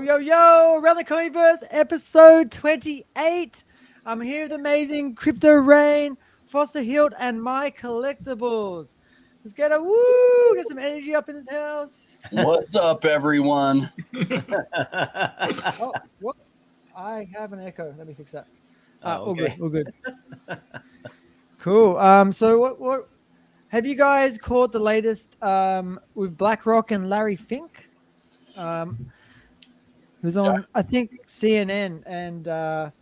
Yo, yo, around the Ecomi-Verse, episode 28. I'm here with amazing Crypto Rain, Foster Hilt and MyCollectibles. Let's get get some energy up in this house. What's up, everyone? Oh, what? I have an echo. Let me fix that. Okay. All good. Cool. So what have you guys caught the latest with BlackRock and Larry Fink? Who's on, I think, CNN, and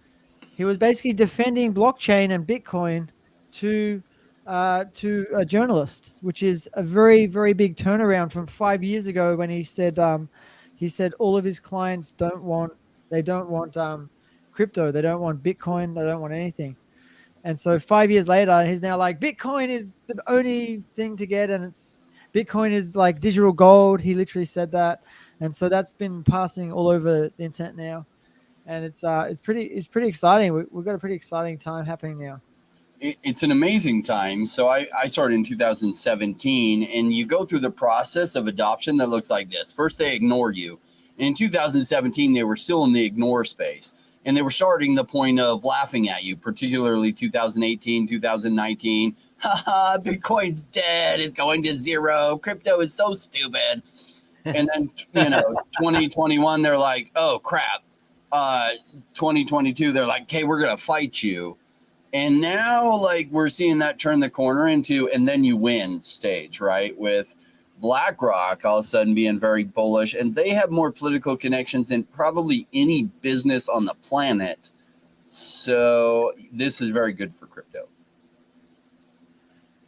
he was basically defending blockchain and Bitcoin to a journalist, which is a very, very big turnaround from 5 years ago when he said all of his clients don't want crypto, they don't want Bitcoin, they don't want anything. And so 5 years later, he's now like, Bitcoin is the only thing to get, and Bitcoin is like digital gold. He literally said that, and so that's been passing all over the internet now, and it's pretty exciting. We've got a pretty exciting time happening now. It's an amazing time. So I started in 2017, and you go through the process of adoption that looks like this. First, they ignore you. And in 2017, they were still in the ignore space, and they were starting the point of laughing at you, particularly 2018, 2019. Haha, Bitcoin's dead. It's going to zero. Crypto is so stupid. And then, 2021, they're like, oh, crap. 2022, they're like, okay, we're going to fight you. And now, like, we're seeing that turn the corner into, and then you win stage, right? With BlackRock all of a sudden being very bullish, and they have more political connections than probably any business on the planet. So this is very good for crypto.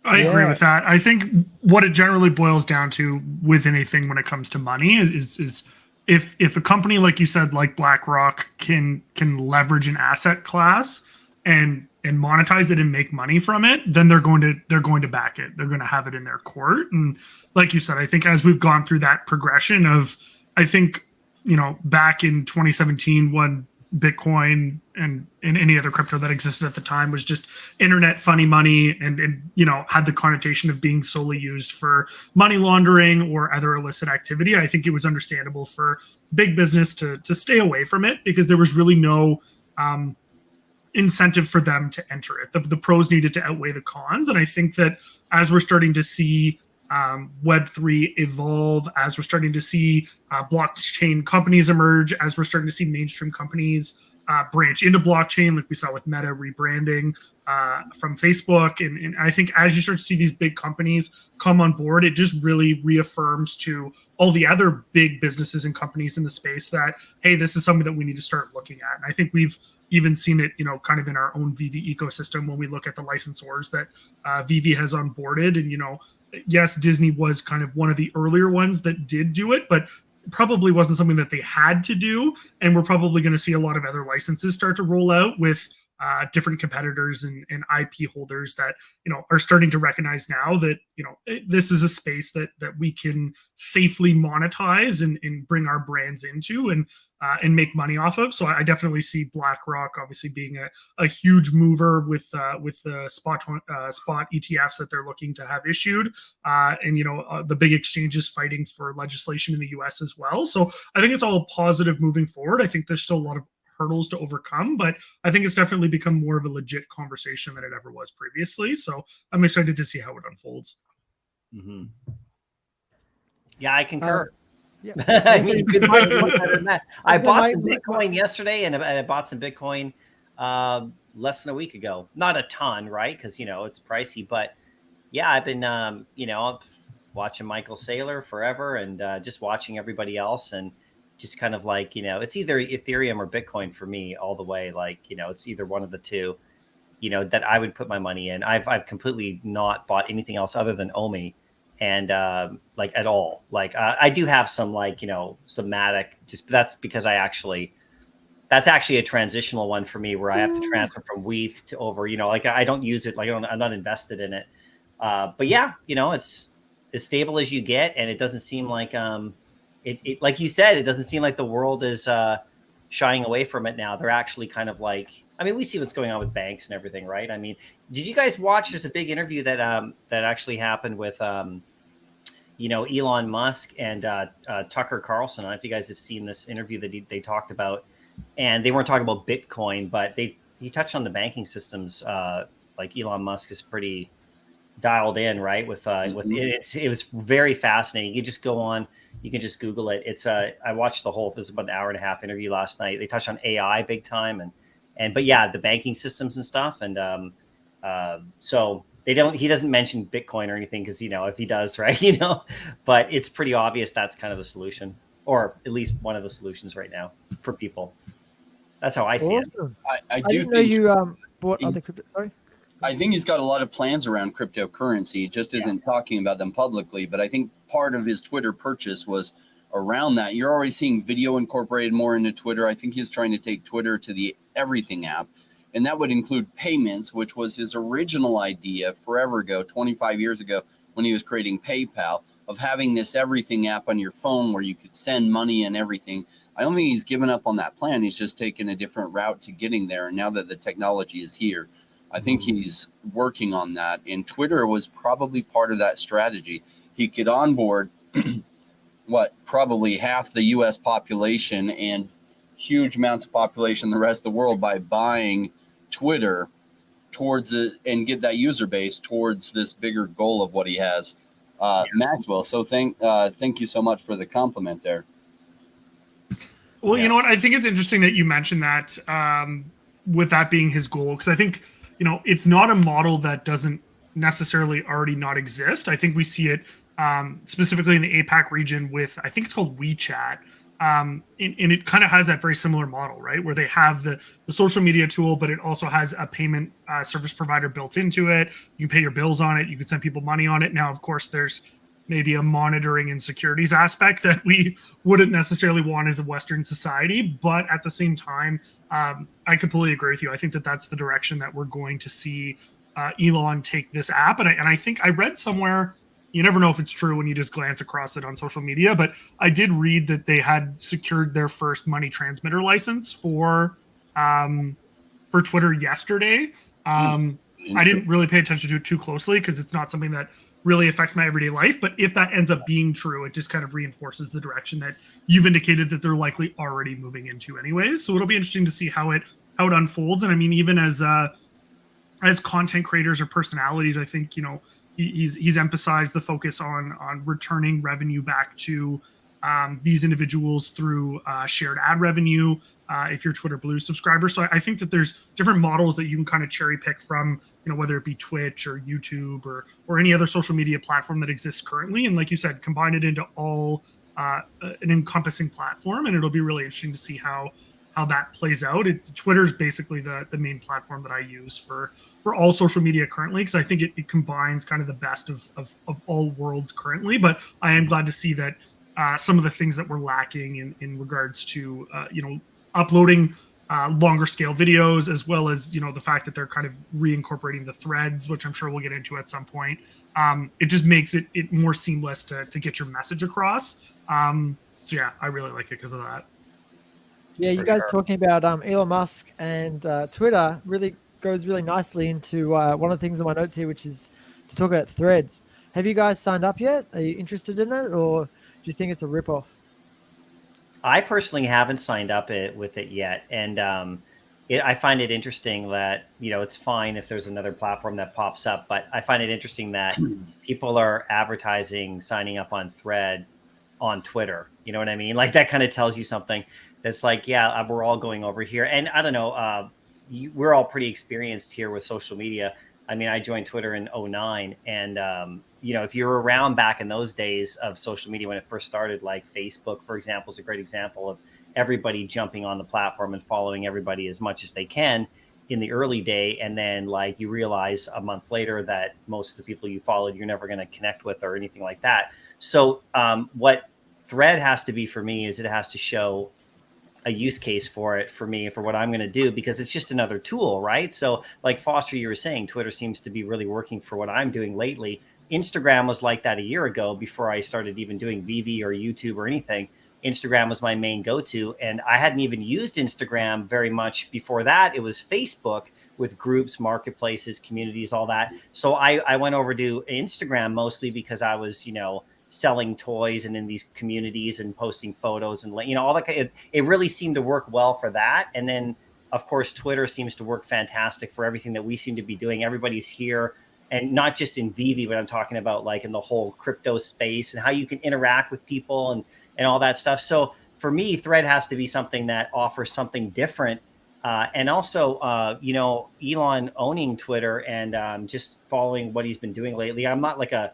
I agree with that. I think what it generally boils down to with anything when it comes to money is if a company, like you said, like BlackRock can leverage an asset class and monetize it and make money from it, then they're going to back it. They're going to have it in their court. And like you said, I think as we've gone through that progression of, I think, back in 2017 when Bitcoin and any other crypto that existed at the time was just internet funny money and had the connotation of being solely used for money laundering or other illicit activity. I think it was understandable for big business to stay away from it because there was really no incentive for them to enter it. The pros needed to outweigh the cons. And I think that as we're starting to see Web3 evolve, as we're starting to see blockchain companies emerge, as we're starting to see mainstream companies branch into blockchain, like we saw with Meta rebranding from Facebook. And I think as you start to see these big companies come on board, it just really reaffirms to all the other big businesses and companies in the space that, hey, this is something that we need to start looking at. And I think we've even seen it, kind of in our own VeVe ecosystem when we look at the licensors that VeVe has onboarded. And, yes, Disney was kind of one of the earlier ones that did do it, but probably wasn't something that they had to do. And we're probably going to see a lot of other licenses start to roll out with different competitors and IP holders that, are starting to recognize now that, this is a space that we can safely monetize and bring our brands into and make money off of. So I definitely see BlackRock obviously being a huge mover with the spot ETFs that they're looking to have issued, and the big exchanges fighting for legislation in the U.S. as well. So I think it's all positive moving forward. I think there's still a lot of hurdles to overcome, but I think it's definitely become more of a legit conversation than it ever was previously. So I'm excited to see how it unfolds. Mm-hmm. Yeah, I concur. Yeah. I mean, good better than that. I bought some Bitcoin yesterday, and I bought some Bitcoin less than a week ago. Not a ton, right? Because it's pricey, but yeah, I've been watching Michael Saylor forever, and just watching everybody else, and just kind of like it's either Ethereum or Bitcoin for me all the way. Like it's either one of the two. That I would put my money in. I've completely not bought anything else other than Omi. And like at all, like I do have some some Matic, just that's because that's actually a transitional one for me where I have to transfer from WETH to over, like I don't use it, like I'm not invested in it. But yeah, it's as stable as you get, and it doesn't seem like it like you said, it doesn't seem like the world is shying away from it now. They're actually kind of like, I mean, we see what's going on with banks and everything, right? I mean, did you guys watch? There's a big interview that that actually happened with Elon Musk and Tucker Carlson. I don't know if you guys have seen this interview that they talked about, and they weren't talking about Bitcoin, but he touched on the banking systems. Like Elon Musk is pretty dialed in, right? With it was very fascinating. You just go on, you can just Google it. It's I watched the whole. It was about an hour and a half interview last night. They touched on AI big time, but yeah, the banking systems and stuff, and so he doesn't mention Bitcoin or anything because if he does, right, but it's pretty obvious that's kind of the solution, or at least one of the solutions right now for people. That's how I see it. I didn't know you bought other crypto. Sorry. I think he's got a lot of plans around cryptocurrency. He just isn't talking about them publicly. But I think part of his Twitter purchase was around that. You're already seeing video incorporated more into Twitter. I think he's trying to take Twitter to the everything app. And that would include payments, which was his original idea forever ago, 25 years ago, when he was creating PayPal, of having this everything app on your phone where you could send money and everything. I don't think he's given up on that plan. He's just taken a different route to getting there. And now that the technology is here, I think he's working on that. And Twitter was probably part of that strategy. He could onboard probably half the US population and huge amounts of population in the rest of the world by buying Twitter towards it and get that user base towards this bigger goal of what he has. Maxwell, so thank you so much for the compliment there. Well, you know what? I think it's interesting that you mentioned that with that being his goal, because I think, it's not a model that doesn't necessarily already not exist. I think we see it specifically in the APAC region with, I think it's called WeChat. And it kind of has that very similar model, right? Where they have the social media tool, but it also has a payment service provider built into it. You can pay your bills on it. You can send people money on it. Now, of course, there's maybe a monitoring and securities aspect that we wouldn't necessarily want as a Western society. But at the same time, I completely agree with you. I think that that's the direction that we're going to see Elon take this app. And I think I read somewhere, you never know if it's true when you just glance across it on social media, but I did read that they had secured their first money transmitter license for Twitter yesterday. I didn't really pay attention to it too closely because it's not something that really affects my everyday life. But if that ends up being true, it just kind of reinforces the direction that you've indicated that they're likely already moving into anyways. So it'll be interesting to see how it unfolds. And I mean, even as content creators or personalities, I think, he's emphasized the focus on returning revenue back to these individuals through shared ad revenue if you're Twitter Blue subscriber. So I think that there's different models that you can kind of cherry pick from, whether it be Twitch or YouTube or any other social media platform that exists currently. And like you said, combine it into all an encompassing platform. And it'll be really interesting to see how that plays out. Twitter's basically the main platform that I use for all social media currently, because I think it combines kind of the best of all worlds currently. But I am glad to see that some of the things that were lacking in regards to uploading longer scale videos, as well as the fact that they're kind of reincorporating the threads, which I'm sure we'll get into at some point. It just makes it more seamless to get your message across. So yeah, I really like it because of that. Yeah, you guys talking about Elon Musk and Twitter really goes really nicely into one of the things on my notes here, which is to talk about threads. Have you guys signed up yet? Are you interested in it, or do you think it's a ripoff? I personally haven't signed up with it yet, and I find it interesting that it's fine if there's another platform that pops up, but I find it interesting that people are advertising signing up on Thread on Twitter. You know what I mean? Like that kind of tells you something. That's like, yeah, we're all going over here. And I don't know, we're all pretty experienced here with social media. I mean, I joined Twitter in 2009. And, if you're around back in those days of social media when it first started, like Facebook, for example, is a great example of everybody jumping on the platform and following everybody as much as they can in the early day. And then like you realize a month later that most of the people you followed, you're never going to connect with or anything like that. So what Thread has to be for me is it has to show a use case for it for me, for what I'm going to do, because it's just another tool, right? So like Foster, you were saying, Twitter seems to be really working for what I'm doing lately. Instagram was like that a year ago before I started even doing VeVe or YouTube or anything. Instagram was my main go-to, and I hadn't even used Instagram very much before that. It was Facebook with groups, marketplaces, communities, all that. So I went over to Instagram mostly because I was, selling toys and in these communities and posting photos and, you know, all that. It really seemed to work well for that. And then, of course, Twitter seems to work fantastic for everything that we seem to be doing. Everybody's here, and not just in VeVe, but I'm talking about like in the whole crypto space and how you can interact with people and all that stuff. So for me, Thread has to be something that offers something different. And also, you know, Elon owning Twitter and just following what he's been doing lately. I'm not like a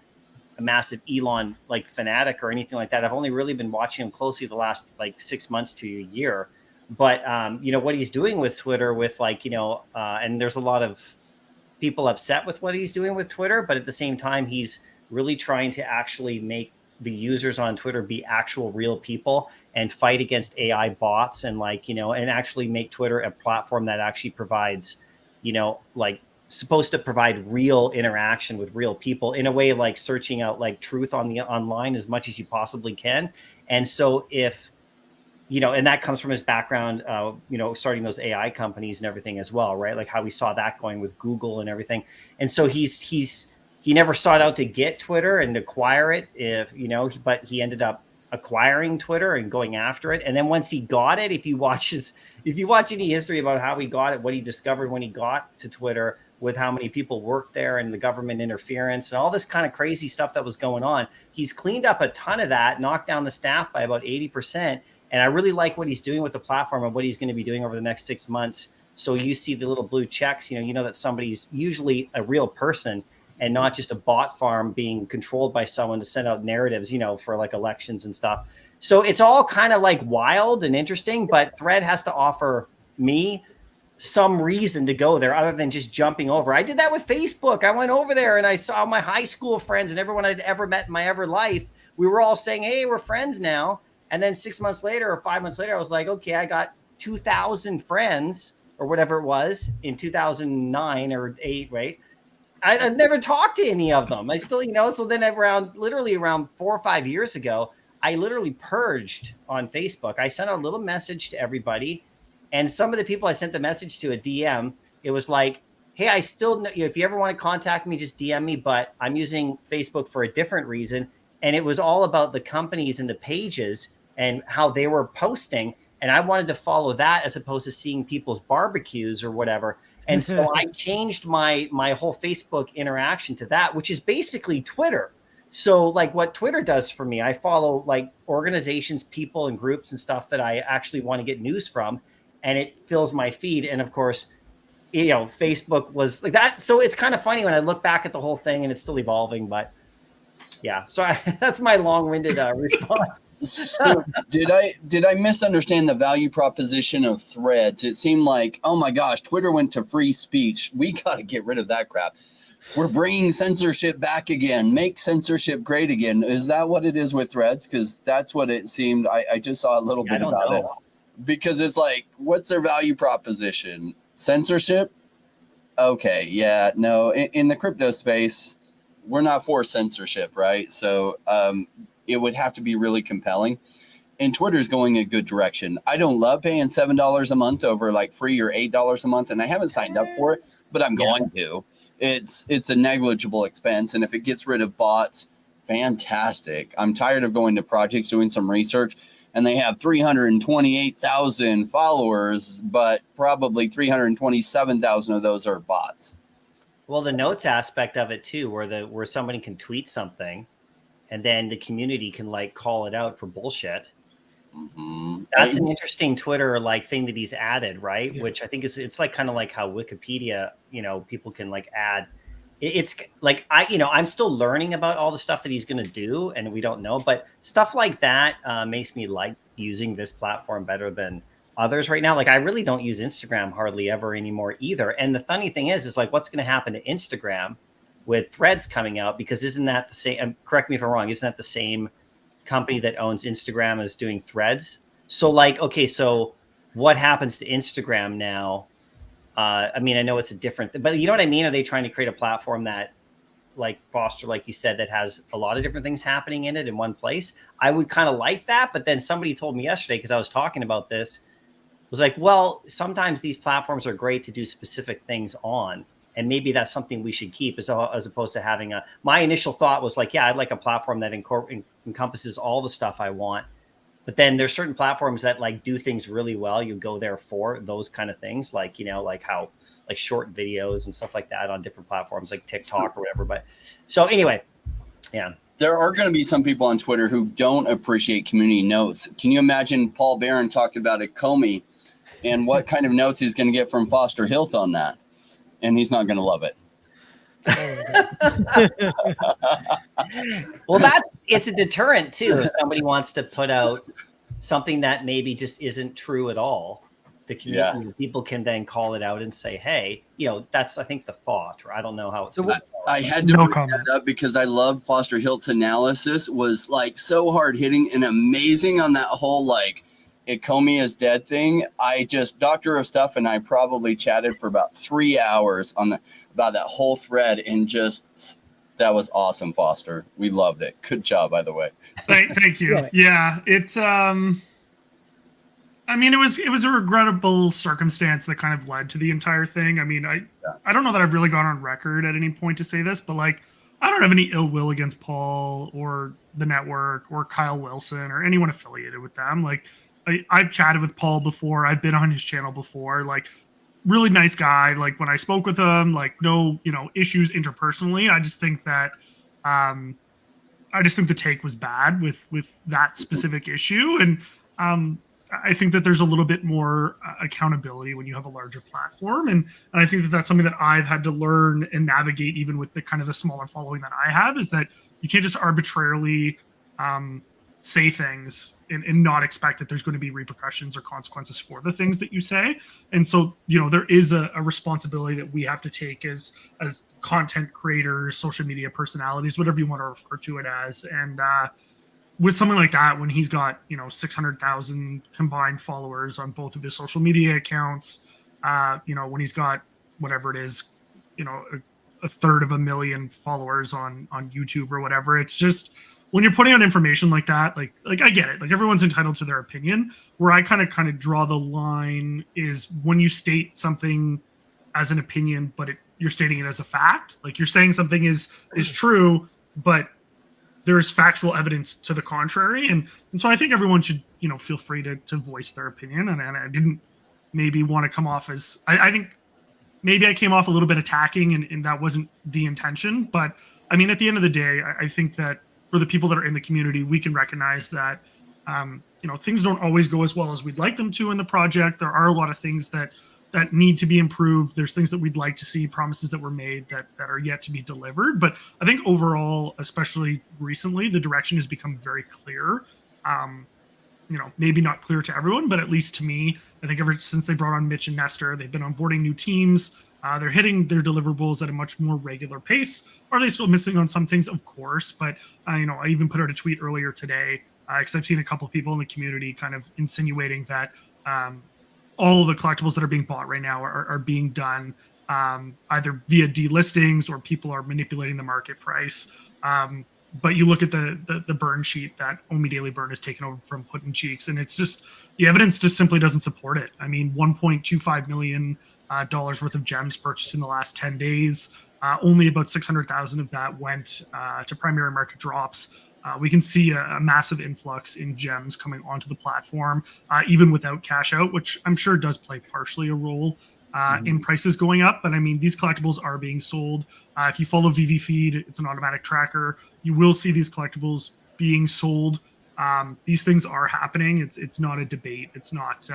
massive Elon like fanatic or anything like that. I've only really been watching him closely the last like 6 months to a year. But, you know, what he's doing with Twitter with like, you know, and there's a lot of people upset with what he's doing with Twitter, but at the same time, he's really trying to actually make the users on Twitter be actual real people and fight against AI bots and like, you know, and actually make Twitter a platform that actually provides, you know, like supposed to provide real interaction with real people in a way, like searching out like truth on the online as much as you possibly can. And so if, you know, and that comes from his background, you know, starting those AI companies and everything as well, right? Like how we saw that going with Google and everything. And so he never sought out to get Twitter and acquire it, if you know, but he ended up acquiring Twitter and going after it. And then once he got it, if you watch any history about how he got it, what he discovered when he got to Twitter, with how many people worked there and the government interference and all this kind of crazy stuff that was going on, he's cleaned up a ton of that, knocked down the staff by about 80%. And I really like what he's doing with the platform and what he's going to be doing over the next 6 months. So you see the little blue checks, you know that somebody's usually a real person and not just a bot farm being controlled by someone to send out narratives, you know, for like elections and stuff. So it's all kind of like wild and interesting, but Thread has to offer me some reason to go there other than just jumping over. I did that with Facebook. I went over there and I saw my high school friends and everyone I'd ever met in my ever life. We were all saying, hey, we're friends now. And then 6 months later or 5 months later, I was like, okay, I got 2,000 friends or whatever it was in 2009 or 8, right? I've never talked to any of them. I still, you know, so then literally around 4 or 5 years ago, I literally purged on Facebook. I sent a little message to everybody. And some of the people I sent the message to a DM, it was like, hey, I still know you. If you ever want to contact me, just DM me. But I'm using Facebook for a different reason. And it was all about the companies and the pages and how they were posting. And I wanted to follow that as opposed to seeing people's barbecues or whatever. And so I changed my whole Facebook interaction to that, which is basically Twitter. So like what Twitter does for me, I follow like organizations, people and groups and stuff that I actually want to get news from. And it fills my feed. And of course, you know, Facebook was like that. So it's kind of funny when I look back at the whole thing and it's still evolving, but yeah. So that's my long-winded response. So did I misunderstand the value proposition of Threads? It seemed like, oh my gosh, Twitter went to free speech. We got to get rid of that crap. We're bringing censorship back again. Make censorship great again. Is that what it is with Threads? Because that's what it seemed. I just saw a little bit about it. Because it's like, what's their value proposition? Censorship? Okay, yeah, no. In the crypto space, we're not for censorship, right? So it would have to be really compelling. And Twitter's going a good direction. I don't love paying $7 a month over like free or $8 a month, and I haven't signed up for it, but I'm going to. It's a negligible expense, and if it gets rid of bots, fantastic. I'm tired of going to projects, doing some research, and they have 328,000 followers, but probably 327,000 of those are bots. Well, the notes aspect of it too, where somebody can tweet something, and then the community can like call it out for bullshit. Mm-hmm. That's an interesting Twitter like thing that he's added, right? Yeah. Which I think it's like kind of like how Wikipedia, you know, people can like add. It's like I'm still learning about all the stuff that he's going to do, and we don't know. But stuff like that makes me like using this platform better than others right now. Like I really don't use Instagram hardly ever anymore either. And the funny thing is like what's going to happen to Instagram with Threads coming out? Because isn't that the same? Correct me if I'm wrong. Isn't that the same company that owns Instagram as doing Threads? So like, okay, so what happens to Instagram now? I mean, I know it's a different, but you know what I mean? Are they trying to create a platform that, like Foster, like you said, that has a lot of different things happening in it in one place? I would kind of like that. But then somebody told me yesterday, because I was talking about this, was like, well, sometimes these platforms are great to do specific things on. And maybe that's something we should keep as opposed to having my initial thought was like, yeah, I'd like a platform that encompasses all the stuff I want. But then there's certain platforms that like do things really well. You go there for those kind of things, like, like how like short videos and stuff like that on different platforms like TikTok or whatever. But so anyway, yeah. There are going to be some people on Twitter who don't appreciate community notes. Can you imagine Paul Barron talking about Ecomi and what kind of notes he's going to get from Foster Hilt on that? And he's not going to love it. Well, it's a deterrent too. If somebody wants to put out something that maybe just isn't true at all, the community people can then call it out and say, hey, that's, I think, the thought, or I don't know how it's. So I had to bring that up because I love Foster Hilt's analysis was like so hard hitting and amazing on that whole like Ecomi is dead thing. I just Doctor of Stuff and I probably chatted for about 3 hours about that whole thread, and just that was awesome, Foster. We loved it. Good job, by the way. Thank you. Yeah, it's I mean, it was a regrettable circumstance that kind of led to the entire thing. I mean, I don't know that I've really gone on record at any point to say this, but like I don't have any ill will against Paul or the network or Kyle Wilson or anyone affiliated with them. Like I've chatted with Paul before. I've been on his channel before. Like, really nice guy. Like when I spoke with him, like no, issues interpersonally. I just think that, the take was bad with that specific issue. And I think that there's a little bit more accountability when you have a larger platform. And I think that that's something that I've had to learn and navigate even with the kind of the smaller following that I have, is that you can't just arbitrarily, say things and not expect that there's going to be repercussions or consequences for the things that you say. And so, there is a responsibility that we have to take as content creators, social media personalities, whatever you want to refer to it as. And with something like that, when he's got, 600,000 combined followers on both of his social media accounts, when he's got whatever it is, a third of a million followers on YouTube or whatever, it's just, when you're putting out information like that, like I get it, like everyone's entitled to their opinion. Where I kind of draw the line is when you state something as an opinion, but you're stating it as a fact. Like you're saying something is true, but there's factual evidence to the contrary. And so I think everyone should, feel free to voice their opinion. And I didn't maybe want to come off as, I think maybe I came off a little bit attacking and that wasn't the intention. But I mean, at the end of the day, I think that for the people that are in the community, we can recognize that, things don't always go as well as we'd like them to in the project. There are a lot of things that need to be improved. There's things that we'd like to see, promises that were made that are yet to be delivered. But I think overall, especially recently, the direction has become very clear. Maybe not clear to everyone, but at least to me, I think ever since they brought on Mitch and Nestor, they've been onboarding new teams. They're hitting their deliverables at a much more regular pace. Are they still missing on some things? Of course. But, I even put out a tweet earlier today because I've seen a couple of people in the community kind of insinuating that all of the collectibles that are being bought right now are being done either via delistings or people are manipulating the market price. But you look at the burn sheet that Omi Daily Burn has taken over from Putin Cheeks, and it's just the evidence just simply doesn't support it. I mean, $1.25 million worth of gems purchased in the last 10 days. Only about 600,000 of that went to primary market drops. We can see a massive influx in gems coming onto the platform, even without cash out, which I'm sure does play partially a role in prices going up. But I mean, these collectibles are being sold. If you follow VeVe feed, it's an automatic tracker. You will see these collectibles being sold. These things are happening. It's not a debate. It's not,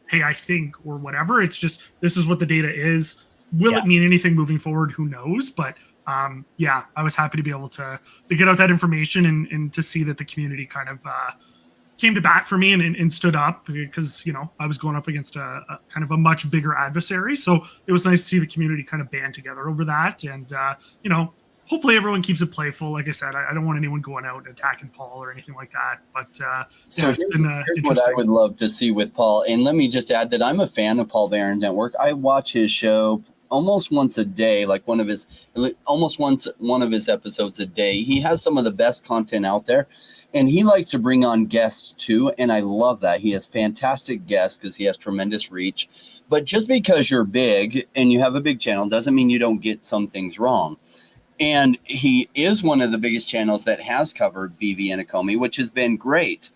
hey, I think or whatever. It's just, this is what the data is. Will it mean anything moving forward? Who knows? But I was happy to be able to get out that information and to see that the community kind of came to bat for me and stood up because, I was going up against a kind of a much bigger adversary. So it was nice to see the community kind of band together over that. And, hopefully everyone keeps it playful. Like I said, I don't want anyone going out and attacking Paul or anything like that. But it's been interesting. What I would love to see with Paul, and let me just add that I'm a fan of Paul Barron's network. I watch his show almost once a day, like one of his episodes a day. He has some of the best content out there. And he likes to bring on guests too. And I love that. He has fantastic guests because he has tremendous reach. But just because you're big and you have a big channel doesn't mean you don't get some things wrong. And he is one of the biggest channels that has covered VeVe and Ecomi, which has been great.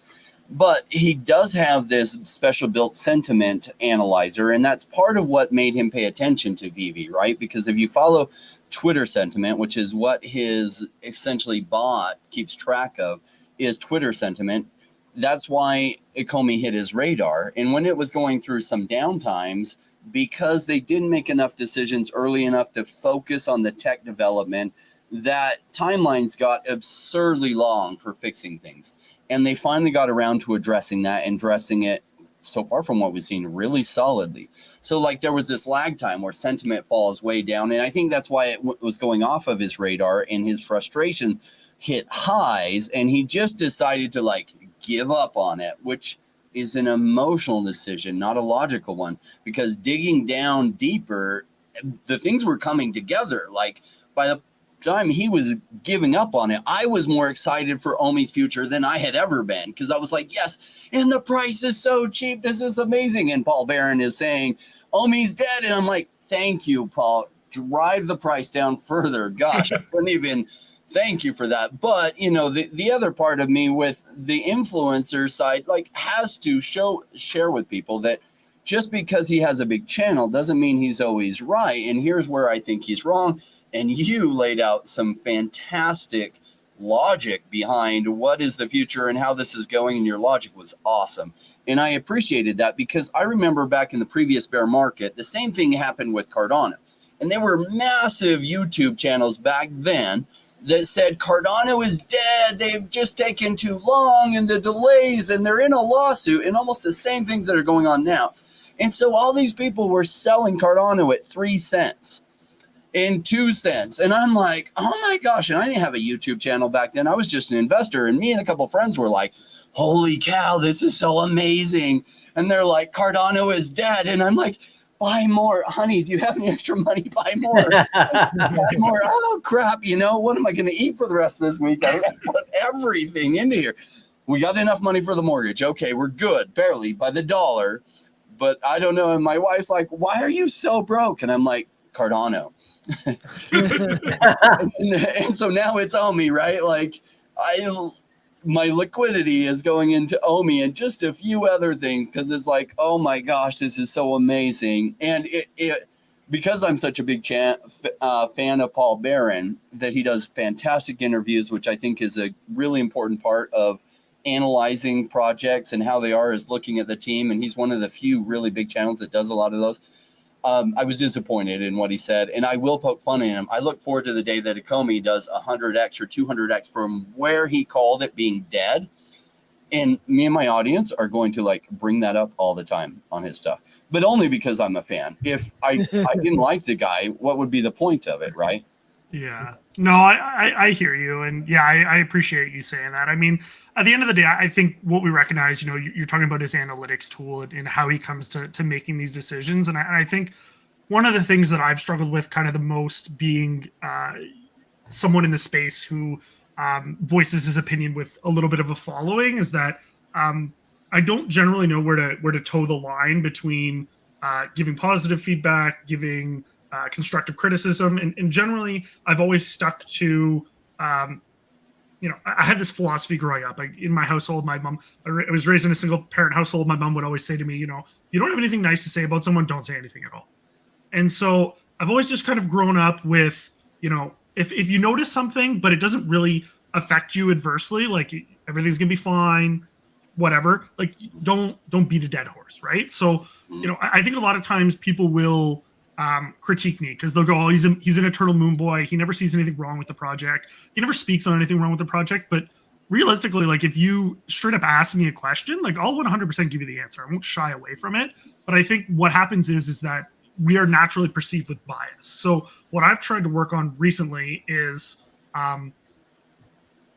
But he does have this special built sentiment analyzer. And that's part of what made him pay attention to VeVe, right? Because if you follow Twitter sentiment, which is what his essentially bot keeps track of, is Twitter sentiment. That's why Ecomi hit his radar. And when it was going through some downtimes, because they didn't make enough decisions early enough to focus on the tech development, that timelines got absurdly long for fixing things. And they finally got around to addressing that and addressing it, so far from what we've seen, really solidly. So like there was this lag time where sentiment falls way down. And I think that's why it was going off of his radar, and his frustration hit highs, and he just decided to like give up on it, which is an emotional decision, not a logical one, because digging down deeper, the things were coming together. Like by the time he was giving up on it, I was more excited for Omi's future than I had ever been, because I was like, yes, and the price is so cheap, this is amazing. And Paul Barron is saying Omi's dead, and I'm like, thank you, Paul, drive the price down further. Gosh, I couldn't even thank you for that. But you know, the other part of me with the influencer side, like, has to share with people that just because he has a big channel doesn't mean he's always right. And here's where I think he's wrong. And you laid out some fantastic logic behind what is the future and how this is going, and your logic was awesome. And I appreciated that, because I remember back in the previous bear market, the same thing happened with Cardano. And there were massive YouTube channels back then that said Cardano is dead, they've just taken too long, and the delays, and they're in a lawsuit, and almost the same things that are going on now. And so all these people were selling Cardano at 3 cents and 2 cents. And I'm like, oh my gosh. And I didn't have a YouTube channel back then. I was just an investor. And me and a couple of friends were like, holy cow, this is so amazing. And they're like, Cardano is dead. And I'm like, buy more. Honey, do you have any extra money? Buy more. Buy more. Oh, crap. You know, what am I going to eat for the rest of this week? I put everything into here. We got enough money for the mortgage. Okay, we're good. Barely by the dollar. But I don't know. And my wife's like, why are you so broke? And I'm like, Cardano. and so now it's Omi, right? Like, my liquidity is going into Omi and just a few other things, because it's like, oh my gosh, this is so amazing. And it because I'm such a big fan of Paul Barron, that he does fantastic interviews, which I think is a really important part of analyzing projects and how they are, is looking at the team. And he's one of the few really big channels that does a lot of those. I was disappointed in what he said, and I will poke fun at him. I look forward to the day that Ecomi does 100x or 200x from where he called it being dead. And me and my audience are going to like bring that up all the time on his stuff, but only because I'm a fan. If I didn't like the guy, what would be the point of it, right? Yeah, no, I hear you. And yeah, I appreciate you saying that. I mean, at the end of the day, I think what we recognize, you know, you're talking about his analytics tool and how he comes to making these decisions. And I think one of the things that I've struggled with kind of the most, being someone in the space who voices his opinion with a little bit of a following, is that I don't generally know where to toe the line between giving positive feedback, giving constructive criticism, and generally I've always stuck to you know, I had this philosophy growing up. Like in my household, my mom, I was raised in a single parent household. My mom would always say to me, you know, you don't have anything nice to say about someone, don't say anything at all. And so I've always just kind of grown up with, you know, if you notice something but it doesn't really affect you adversely, like everything's gonna be fine, whatever, like don't beat a dead horse, right? So, you know, I think a lot of times people will critique me because they'll go, oh, he's an eternal moon boy. He never sees anything wrong with the project. He never speaks on anything wrong with the project. But realistically, like if you straight up ask me a question, like I'll 100% give you the answer. I won't shy away from it. But I think what happens is that we are naturally perceived with bias. So what I've tried to work on recently is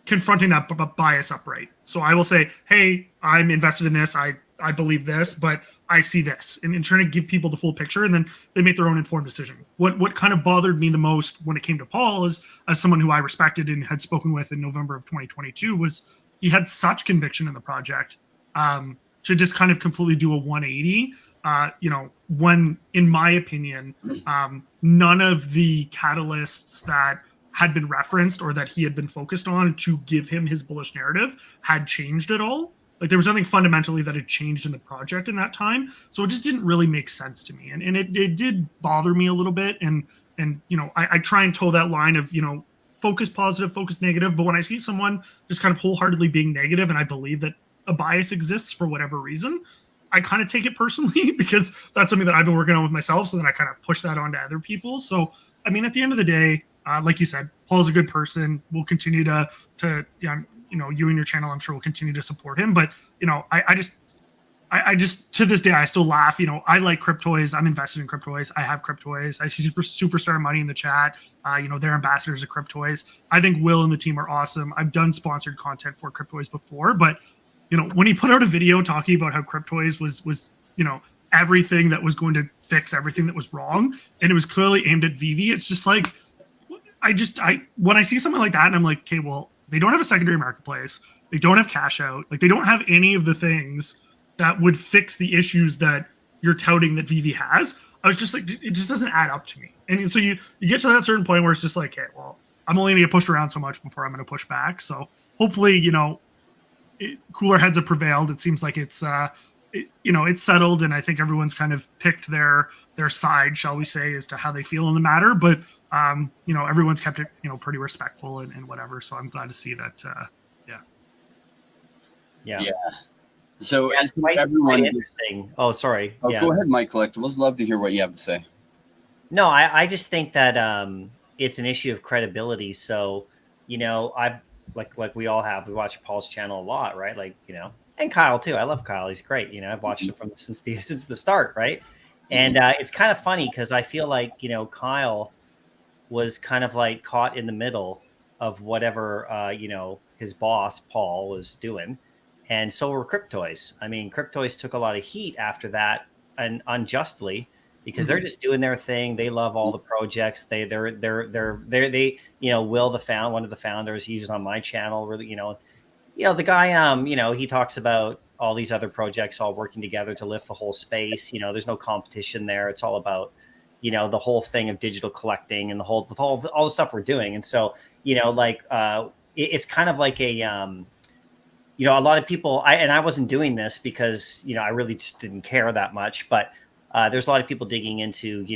confronting that bias upright. So I will say, hey, I'm invested in this. I believe this, but I see this, and trying to give people the full picture, and then they make their own informed decision. What kind of bothered me the most when it came to Paul, is as someone who I respected and had spoken with in November of 2022, was he had such conviction in the project to just kind of completely do a 180. When, in my opinion, none of the catalysts that had been referenced or that he had been focused on to give him his bullish narrative had changed at all. Like there was nothing fundamentally that had changed in the project in that time. So it just didn't really make sense to me. And it did bother me a little bit. And I try and toe that line of, focus positive, focus negative. But when I see someone just kind of wholeheartedly being negative, and I believe that a bias exists for whatever reason, I kind of take it personally because that's something that I've been working on with myself. So then I kind of push that onto other people. So, I mean, at the end of the day, like you said, Paul's a good person. We'll continue to you and your channel, I'm sure will continue to support him. But, I just to this day, I still laugh. I like Cryptoys. I'm invested in Cryptoys. I have Cryptoys. I see Superstar Money in the chat. They're ambassadors of Cryptoys. I think Will and the team are awesome. I've done sponsored content for Cryptoys before, but when he put out a video talking about how Cryptoys was everything that was going to fix everything that was wrong, and it was clearly aimed at VeVe, it's just like when I see something like that, and I'm like, okay, well, they don't have a secondary marketplace. They don't have cash out. Like they don't have any of the things that would fix the issues that you're touting that VeVe has. I was just like, it just doesn't add up to me. And so you get to that certain point where it's just like, okay, well, I'm only going to get pushed around so much before I'm going to push back. So hopefully, cooler heads have prevailed. It seems like it's settled, and I think everyone's kind of picked their side, shall we say, as to how they feel in the matter. But everyone's kept it pretty respectful and whatever. So I'm glad to see that. Yeah. So it's quite interesting. Oh, sorry. Oh, yeah. Go ahead, MyCollectibles. Love to hear what you have to say. No, I just think that it's an issue of credibility. So, I've like we all have. We watch Paul's channel a lot, right? Like, and Kyle too. I love Kyle. He's great. I've watched him since the start, right? And it's kind of funny because I feel like Kyle was kind of like caught in the middle of whatever his boss Paul was doing. And so were Cryptoys. I mean, Cryptoys took a lot of heat after that, and unjustly, because they're just doing their thing. They love all the projects. Will one of the founders, he's on my channel. Really, the guy, he talks about all these other projects all working together to lift the whole space. There's no competition there. It's all about, the whole thing of digital collecting and all the stuff we're doing. And so, it's kind of like a a lot of people, I wasn't doing this because, I really just didn't care that much, but there's a lot of people digging into,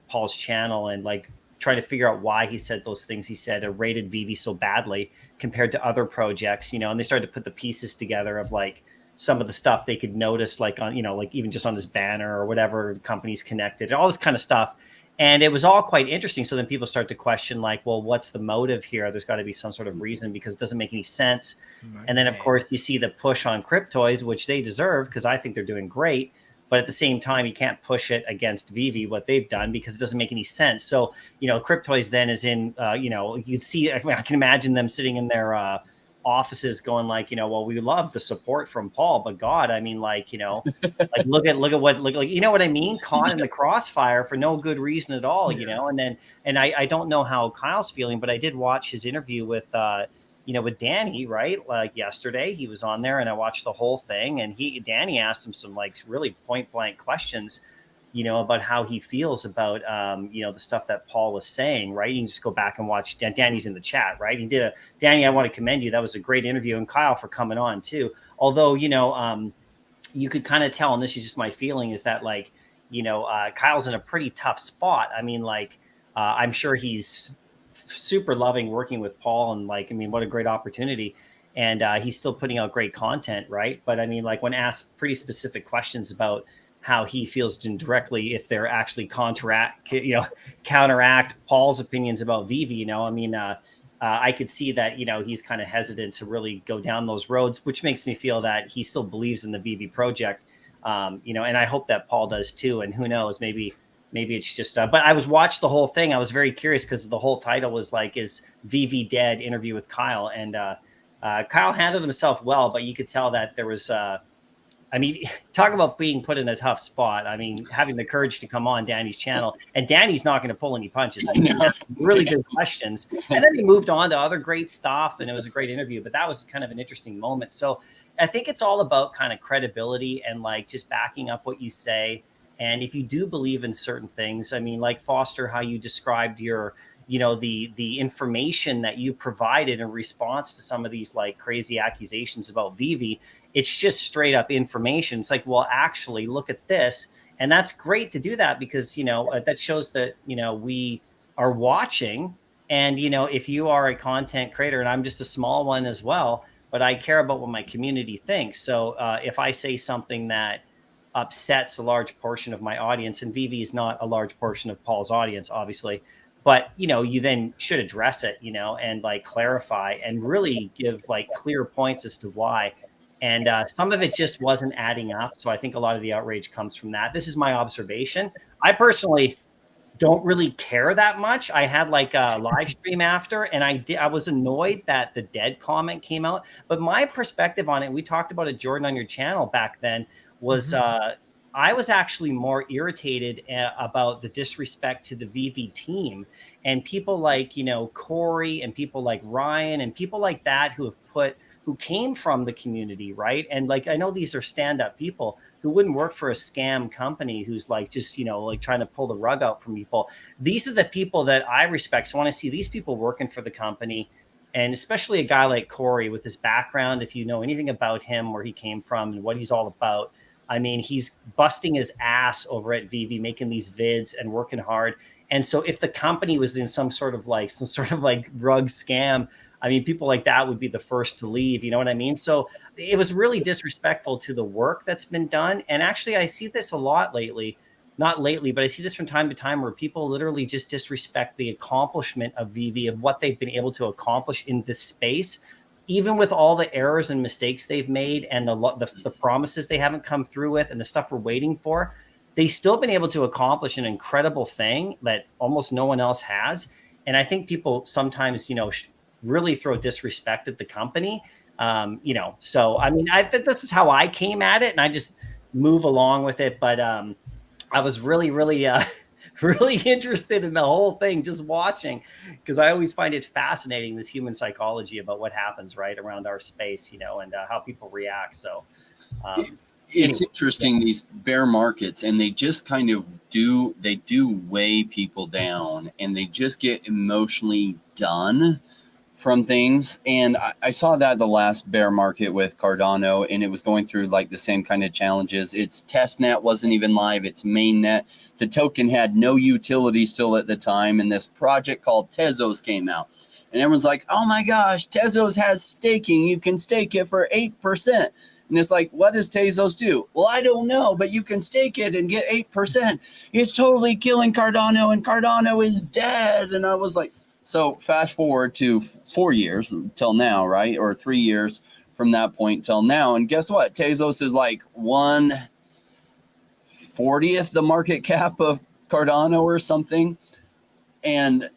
Paul's channel and like trying to figure out why he said those things he said or rated VeVe so badly compared to other projects, and they started to put the pieces together of like some of the stuff they could notice, like on, like even just on his banner or whatever, the company's connected, all this kind of stuff. And it was all quite interesting. So then people start to question, like, well, what's the motive here? There's got to be some sort of reason because it doesn't make any sense. Right. And then, of course, you see the push on Cryptoys, which they deserve because I think they're doing great. But at the same time, you can't push it against VeVe, what they've done, because it doesn't make any sense. So, Cryptoys then is in, you see, I can imagine them sitting in their offices going like, well, we love the support from Paul, but God, I mean, like, like look at what, what I mean? Caught in the crossfire for no good reason at all, and I don't know how Kyle's feeling, but I did watch his interview with, with Danny, right? Like yesterday he was on there and I watched the whole thing, and Danny asked him some like really point blank questions, about how he feels about, the stuff that Paul was saying, right? You can just go back and watch. Danny's in the chat, right? Danny, I want to commend you. That was a great interview, and Kyle for coming on too. Although, you could kind of tell, and this is just my feeling, is that like, Kyle's in a pretty tough spot. I mean, like, I'm sure he's super loving working with Paul, and like, I mean, what a great opportunity. And he's still putting out great content, right? But I mean, like when asked pretty specific questions about how he feels indirectly if they're actually counteract Paul's opinions about VeVe, I mean, I could see that, he's kind of hesitant to really go down those roads, which makes me feel that he still believes in the VeVe project, and I hope that Paul does too. And who knows, maybe it's just, but I watched the whole thing. I was very curious because the whole title was like, is VeVe dead? Interview with Kyle. And Kyle handled himself well, but you could tell that there was, I mean, talk about being put in a tough spot. I mean, having the courage to come on Danny's channel, and Danny's not going to pull any punches. I mean, he had really good questions. And then he moved on to other great stuff, and it was a great interview. But that was kind of an interesting moment. So I think it's all about kind of credibility and like just backing up what you say. And if you do believe in certain things, I mean, like Foster, how you described your, you know, the information that you provided in response to some of these like crazy accusations about VeVe, it's just straight up information. It's like, well, actually look at this. And that's great to do that because, you know, that shows that, you know, we are watching. And, you know, if you are a content creator, and I'm just a small one as well, but I care about what my community thinks. So if I say something that upsets a large portion of my audience, and VeVe is not a large portion of Paul's audience, obviously, but, you know, you then should address it, you know, and like clarify and really give like clear points as to why. And some of it just wasn't adding up. So I think a lot of the outrage comes from that. This is my observation. I personally don't really care that much. I had like a live stream after, and I was annoyed that the dead comment came out. But my perspective on it, we talked about it, Jordan, on your channel back then, was I was actually more irritated about the disrespect to the VeVe team and people like, you know, Corey and people like Ryan and people like that who came from the community, right? And like, I know these are stand-up people who wouldn't work for a scam company who's like, just, you know, like trying to pull the rug out from people. These are the people that I respect. So I want to see these people working for the company. And especially a guy like Corey with his background, if you know anything about him, where he came from and what he's all about. I mean, he's busting his ass over at VeVe, making these vids and working hard. And so if the company was in some sort of like rug scam, I mean, people like that would be the first to leave. You know what I mean? So it was really disrespectful to the work that's been done. And actually, I see this a lot lately. Not lately, but I see this from time to time where people literally just disrespect the accomplishment of VeVe, of what they've been able to accomplish in this space, even with all the errors and mistakes they've made and the promises they haven't come through with and the stuff we're waiting for. They've still been able to accomplish an incredible thing that almost no one else has. And I think people sometimes, you know, really throw disrespect at the company. You know, so I mean, this is how I came at it, and I just move along with it. But I was really, really, really interested in the whole thing, just watching, because I always find it fascinating, this human psychology about what happens right around our space, you know, and how people react. So it's interesting, these bear markets, and they just kind of do weigh people down, and they just get emotionally done from things. And I saw that the last bear market with Cardano, and it was going through like the same kind of challenges. Its testnet wasn't even live, its mainnet. The token had no utility still at the time, and this project called Tezos came out. And everyone's like, oh my gosh, Tezos has staking. You can stake it for 8%. And it's like, what does Tezos do? Well, I don't know, but you can stake it and get 8%. It's totally killing Cardano, and Cardano is dead. And I was like, so fast forward to 4 years till now, right? Or 3 years from that point till now. And guess what? Tezos is like 1/40th the market cap of Cardano or something. And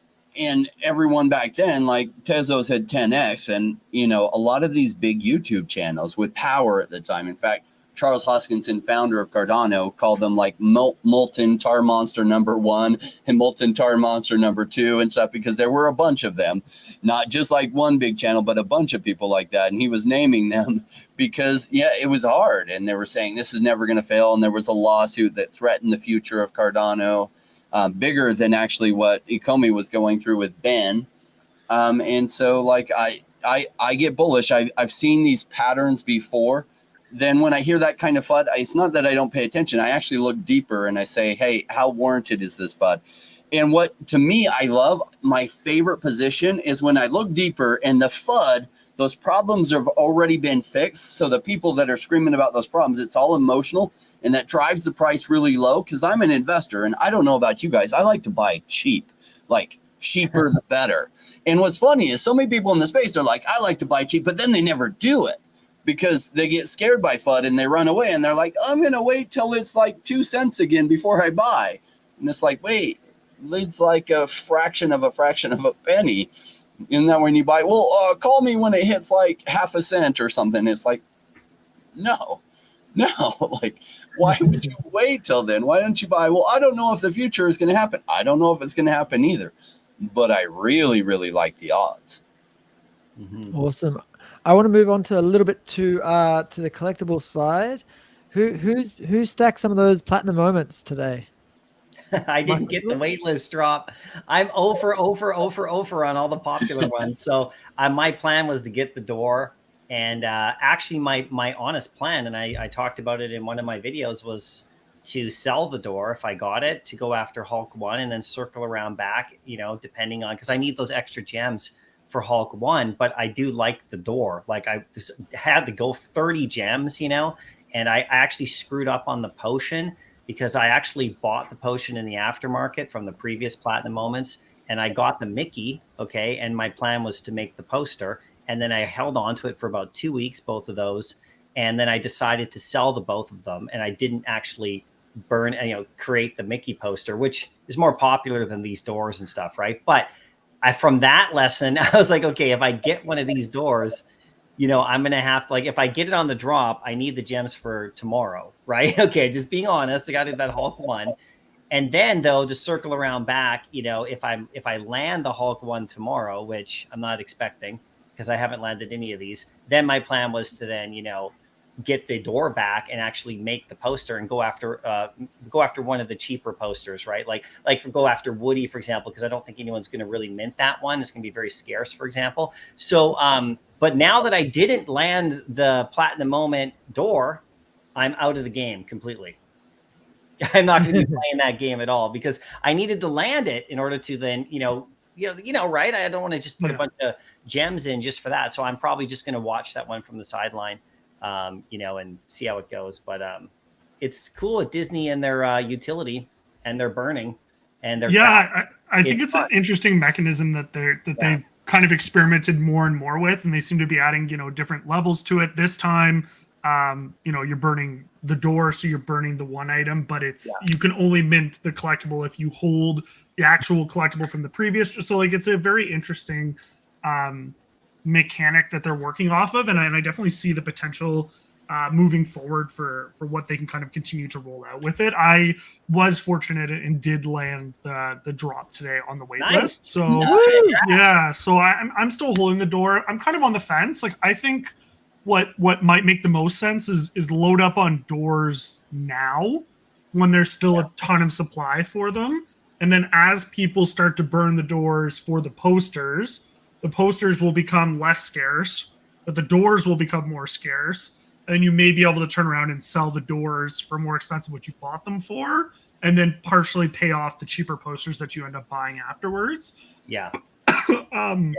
everyone back then, like Tezos had 10x. And, you know, a lot of these big YouTube channels with power at the time. In fact, Charles Hoskinson, founder of Cardano, called them like Molten Tar Monster #1 and Molten Tar Monster #2 and stuff, because there were a bunch of them, not just like one big channel, but a bunch of people like that. And he was naming them because, yeah, it was hard. And they were saying this is never going to fail. And there was a lawsuit that threatened the future of Cardano, bigger than actually what Ecomi was going through with Ben. And so like I get bullish. I've seen these patterns before. Then when I hear that kind of FUD, it's not that I don't pay attention. I actually look deeper and I say, hey, how warranted is this FUD? And what, to me, I love, my favorite position is when I look deeper and the FUD, those problems have already been fixed. So the people that are screaming about those problems, it's all emotional, and that drives the price really low, because I'm an investor and I don't know about you guys. I like to buy cheap, like cheaper the better. And what's funny is so many people in the space are like, I like to buy cheap, but then they never do it, because they get scared by FUD and they run away, and they're like, I'm going to wait till it's like 2 cents again before I buy. And it's like, wait, it's like a fraction of a penny. And then when you buy, well, call me when it hits like half a cent or something. It's like, no, No, like, why would you wait till then? Why don't you buy? Well, I don't know if the future is going to happen. I don't know if it's going to happen either, but I really, really like the odds. Awesome. I want to move on to a little bit to the collectible side. Who stacked some of those platinum moments today? I didn't get the waitlist drop. I'm over on all the popular ones. So my plan was to get the door. And actually, my honest plan, and I talked about it in one of my videos, was to sell the door if I got it, to go after Hulk 1 and then circle around back, depending on, because I need those extra gems for Hulk 1. But I do like the door. Like I had to go 30 gems, and I actually screwed up on the potion, because I actually bought the potion in the aftermarket from the previous platinum moments, and I got the Mickey. Okay. And my plan was to make the poster. And then I held on to it for about 2 weeks, both of those. And then I decided to sell the both of them. And I didn't actually create the Mickey poster, which is more popular than these doors and stuff. Right. But from that lesson, I was like, okay, if I get one of these doors, I'm going to have to, like, if I get it on the drop, I need the gems for tomorrow. Right. Okay. Just being honest, I got that Hulk 1. And then though, to circle around back, if I land the Hulk 1 tomorrow, which I'm not expecting, because I haven't landed any of these, then my plan was to then, get the door back and actually make the poster and go after one of the cheaper posters, right? Like go after Woody, for example, because I don't think anyone's going to really mint that one. It's going to be very scarce, for example. So, but now that I didn't land the platinum moment door, I'm out of the game completely. I'm not going to be playing that game at all, because I needed to land it in order to then, right? I don't want to just put a bunch of gems in just for that. So I'm probably just going to watch that one from the sideline, and see how it goes. But it's cool at Disney and their utility and their burning and their I think it's an interesting mechanism that they've kind of experimented more and more with, and they seem to be adding different levels to it. This time, you're burning the door, so you're burning the one item, but you can only mint the collectible if you hold the actual collectible from the previous. So like, it's a very interesting mechanic that they're working off of, and I definitely see the potential moving forward for what they can kind of continue to roll out with it. I was fortunate and did land the drop today on the wait list. So so I'm still holding the door. I'm kind of on the fence. Like, I think what might make the most sense is load up on doors now when there's still a ton of supply for them. And then as people start to burn the doors for the posters will become less scarce, but the doors will become more scarce. And then you may be able to turn around and sell the doors for more expensive what you bought them for, and then partially pay off the cheaper posters that you end up buying afterwards. Yeah. I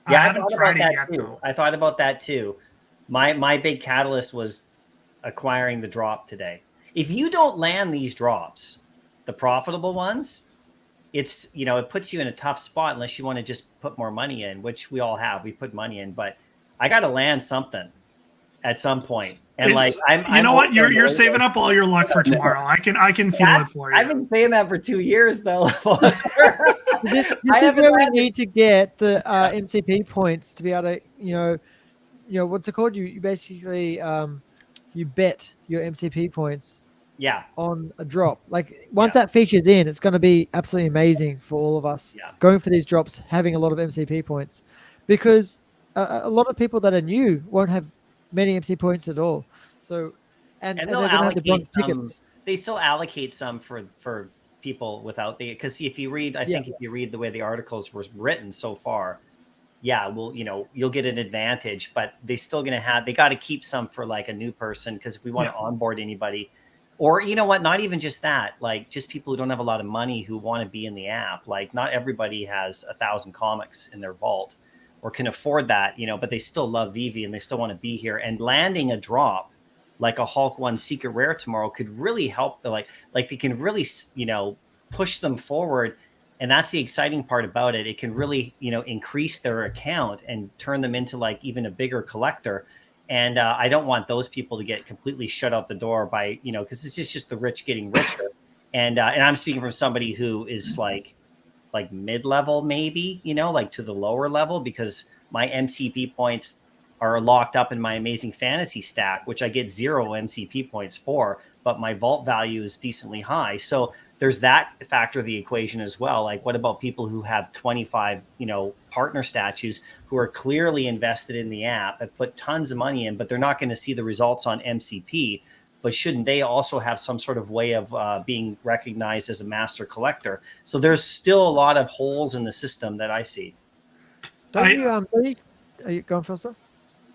haven't tried it yet, though. I thought about that too. My big catalyst was acquiring the drop today. If you don't land these drops, the profitable ones, it's, it puts you in a tough spot unless you want to just put more money in, which we all have. We put money in, but I got to land something at some point. And what? You're saving up all your luck for tomorrow. I can feel it for you. I've been saying that for 2 years though. This is where we need to get the MCP points to be able to, what's it called? You basically you bet your MCP points on a drop. Like once that feature's in, it's going to be absolutely amazing for all of us going for these drops, having a lot of MCP points, because a lot of people that are new won't have many MC points at all. So, and they're going to have the bronze tickets. They still allocate some for people without because if you read, think if you read the way the articles were written so far, you'll get an advantage, but they still going to they got to keep some for like a new person. Cause if we want to onboard anybody, or not even just that, like just people who don't have a lot of money who want to be in the app. Like not everybody has 1,000 comics in their vault or can afford that, but they still love VeVe and they still want to be here. And landing a drop like a Hulk 1 secret rare tomorrow could really help like they can really, push them forward. And that's the exciting part about it. It can really, increase their account and turn them into like even a bigger collector. And I don't want those people to get completely shut out the door by, because it's just the rich getting richer. And I'm speaking from somebody who is like mid-level, maybe, like to the lower level, because my MCP points are locked up in my Amazing Fantasy stack, which I get 0 MCP points for, but my vault value is decently high. So there's that factor of the equation as well. Like, what about people who have 25, partner statues who are clearly invested in the app, have put tons of money in, but they're not going to see the results on MCP? But shouldn't they also have some sort of way of being recognized as a master collector? So there's still a lot of holes in the system that I see. Are you going first off?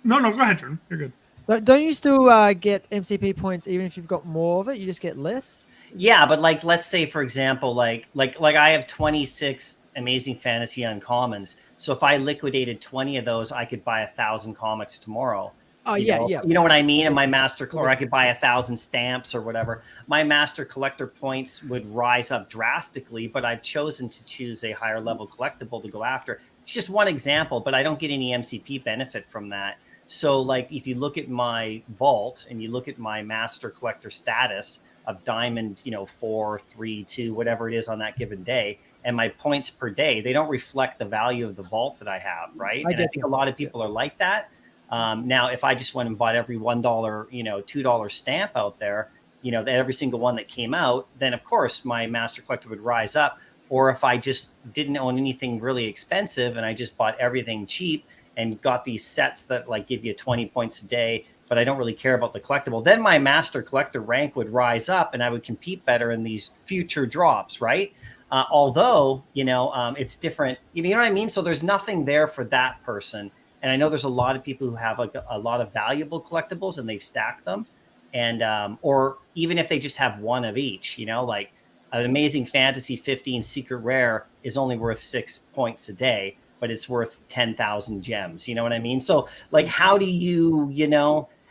No, go ahead, Jordan. You're good. But don't you still get MCP points even if you've got more of it? You just get less? Yeah, but like, let's say, for example, like I have 26 Amazing Fantasy Uncommons. So if I liquidated 20 of those, I could buy 1,000 comics tomorrow. Oh, yeah. You know what I mean? And my master, or I could buy 1,000 stamps or whatever. My master collector points would rise up drastically, but I've chosen to choose a higher level collectible to go after. It's just one example, but I don't get any MCP benefit from that. So like, if you look at my vault and you look at my master collector status of diamond, 4, 3, 2, whatever it is on that given day, and my points per day, they don't reflect the value of the vault that I have, right? I think a lot of people are like that. Now, if I just went and bought every $1, $2 stamp out there, every single one that came out, then of course my master collector would rise up. Or if I just didn't own anything really expensive and I just bought everything cheap and got these sets that like give you 20 points a day, but I don't really care about the collectible, then my master collector rank would rise up and I would compete better in these future drops, right? Although, it's different, you know what I mean? So there's nothing there for that person. And I know there's a lot of people who have like a lot of valuable collectibles and they've stacked them. And, or even if they just have one of each, like an Amazing Fantasy 15 Secret Rare is only worth 6 points a day, but it's worth 10,000 gems. You know what I mean? So like, how do you,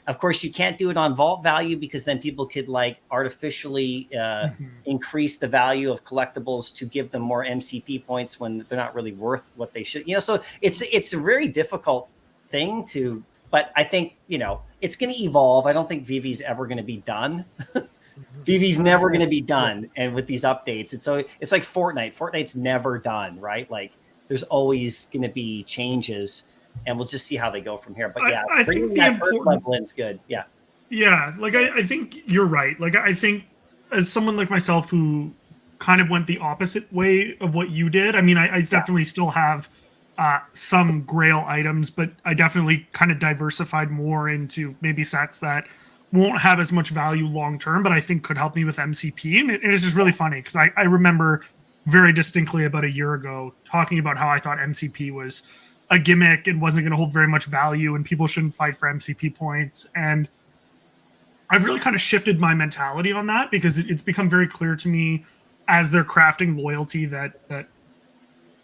of course you can't do it on vault value because then people could like artificially increase the value of collectibles to give them more MCP points when they're not really worth what they should, so it's a very difficult thing to, but I think, it's going to evolve. I don't think VeVe's ever going to be done. VeVe's never going to be done. And with these updates, it's like Fortnite's never done, right? Like there's always going to be changes. And we'll just see how they go from here. But yeah, I think the important level is good. Yeah. Yeah. Like, I think you're right. Like, I think as someone like myself who kind of went the opposite way of what you did, I mean, I definitely still have some grail items, but I definitely kind of diversified more into maybe sets that won't have as much value long term, but I think could help me with MCP. And it's just really funny because I remember very distinctly about a year ago talking about how I thought MCP was a gimmick and wasn't going to hold very much value and people shouldn't fight for MCP points. And I've really kind of shifted my mentality on that because it's become very clear to me as they're crafting loyalty that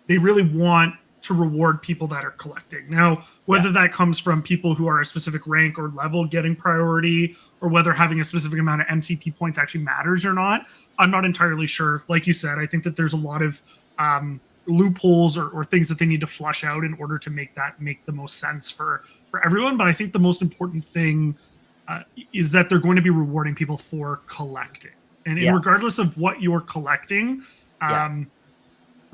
they really want to reward people that are collecting. Now, whether that comes from people who are a specific rank or level getting priority, or whether having a specific amount of MCP points actually matters or not, I'm not entirely sure. Like you said, I think that there's a lot of loopholes or things that they need to flush out in order to make the most sense for everyone. But I think the most important thing is that they're going to be rewarding people for collecting. And regardless of what you're collecting,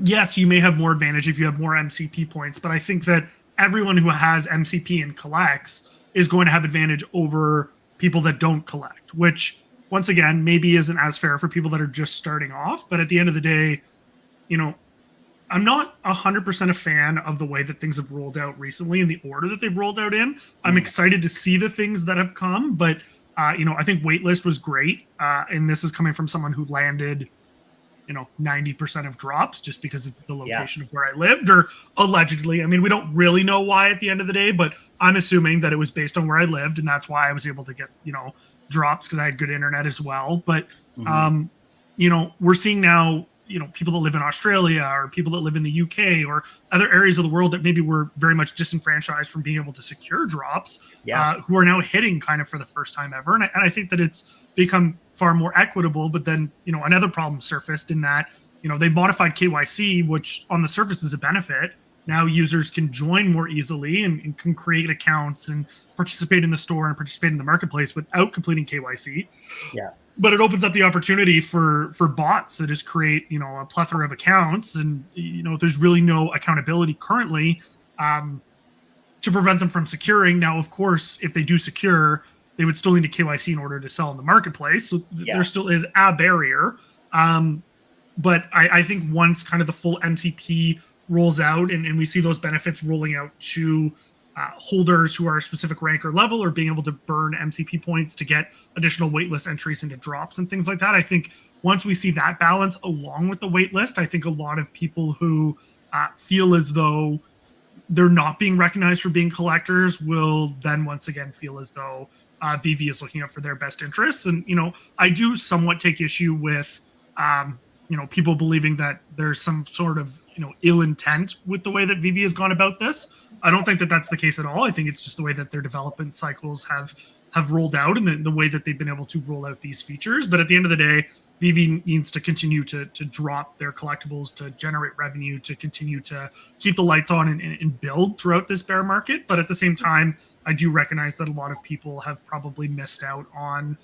yes, you may have more advantage if you have more MCP points, but I think that everyone who has MCP and collects is going to have advantage over people that don't collect, which once again, maybe isn't as fair for people that are just starting off. But at the end of the day, I'm not 100% a fan of the way that things have rolled out recently and the order that they've rolled out in. I'm excited to see the things that have come, but I think waitlist was great. And this is coming from someone who landed 90% of drops just because of the location of where I lived, or allegedly. I mean, we don't really know why at the end of the day, but I'm assuming that it was based on where I lived, and that's why I was able to get, drops because I had good internet as well. But, we're seeing now, people that live in Australia or people that live in the UK or other areas of the world that maybe were very much disenfranchised from being able to secure drops, who are now hitting kind of for the first time ever. And I think that it's become far more equitable, but then, another problem surfaced in that, they modified KYC, which on the surface is a benefit. Now users can join more easily and can create accounts and participate in the store and participate in the marketplace without completing KYC. Yeah. But it opens up the opportunity for bots that just create, a plethora of accounts. And, there's really no accountability currently. to prevent them from securing. Now, of course, if they do secure, they would still need a KYC in order to sell in the marketplace. So there still is a barrier. But I think once kind of the full MCP rolls out and we see those benefits rolling out to holders who are a specific rank or level, or being able to burn MCP points to get additional waitlist entries into drops and things like that, I think once we see that balance along with the waitlist, I think a lot of people who feel as though they're not being recognized for being collectors will then once again feel as though VeVe is looking out for their best interests. And, I do somewhat take issue with people believing that there's some sort of, ill intent with the way that VeVe has gone about this. I don't think that that's the case at all. I think it's just the way that their development cycles have rolled out, and the way that they've been able to roll out these features. But at the end of the day, VeVe needs to continue to drop their collectibles to generate revenue, to continue to keep the lights on and build throughout this bear market. But at the same time, I do recognize that a lot of people have probably missed out on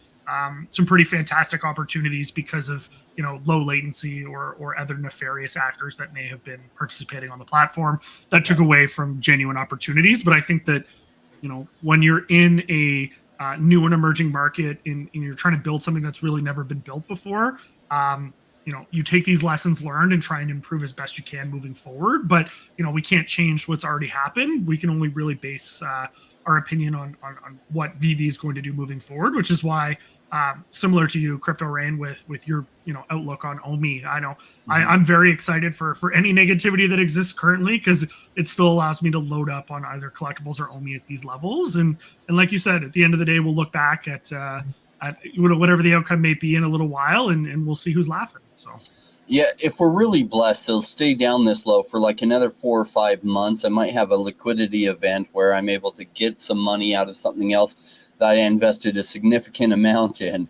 some pretty fantastic opportunities because of low latency or other nefarious actors that may have been participating on the platform that took away from genuine opportunities. But I think that when you're in a new and emerging market and you're trying to build something that's really never been built before, you take these lessons learned and try and improve as best you can moving forward. But we can't change what's already happened. We can only really base our opinion on what VeVe is going to do moving forward, which is why similar to you, Crypto Rain, with your outlook on OMI. I know I'm very excited for any negativity that exists currently, because it still allows me to load up on either collectibles or OMI at these levels. And like you said, at the end of the day, we'll look back at whatever the outcome may be in a little while, and we'll see who's laughing. So. Yeah, if we're really blessed, they'll stay down this low for like another 4 or 5 months. I might have a liquidity event where I'm able to get some money out of something else that I invested a significant amount in.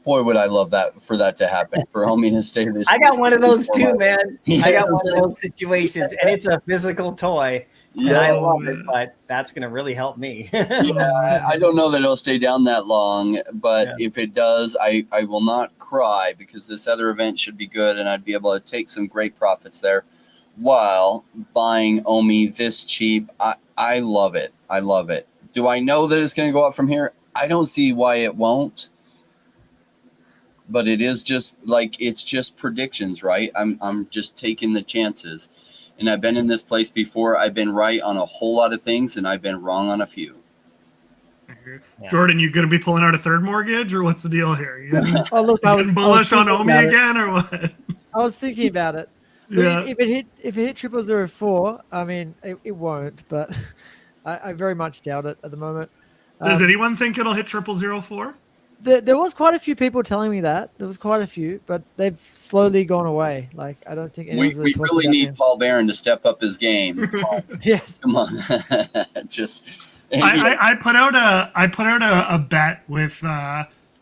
Boy, would I love that for that to happen, for OMI to stay this. I got one of those too, man. Yeah. I got one of those situations, and it's a physical toy. Yeah, and I love it, but that's going to really help me. Yeah, I don't know that it'll stay down that long, but if it does, I will not cry, because this other event should be good, and I'd be able to take some great profits there while buying OMI this cheap. I love it. I love it. Do I know that it's going to go up from here? I don't see why it won't. But it is just like, it's just predictions, right? I'm just taking the chances. And I've been in this place before. I've been right on a whole lot of things, and I've been wrong on a few. Yeah. Jordan, you going to be pulling out a third mortgage, or what's the deal here? You getting bullish on OMI again, or what? I was thinking about it. Yeah. If it hit 0004, I mean, it won't, but I very much doubt it at the moment. Does anyone think it'll hit 0004? There was quite a few people telling me that. There was quite a few, but they've slowly gone away. Like, I don't think we really need him. Paul Barron to step up his game. Yes, come on. Just I put out a bet with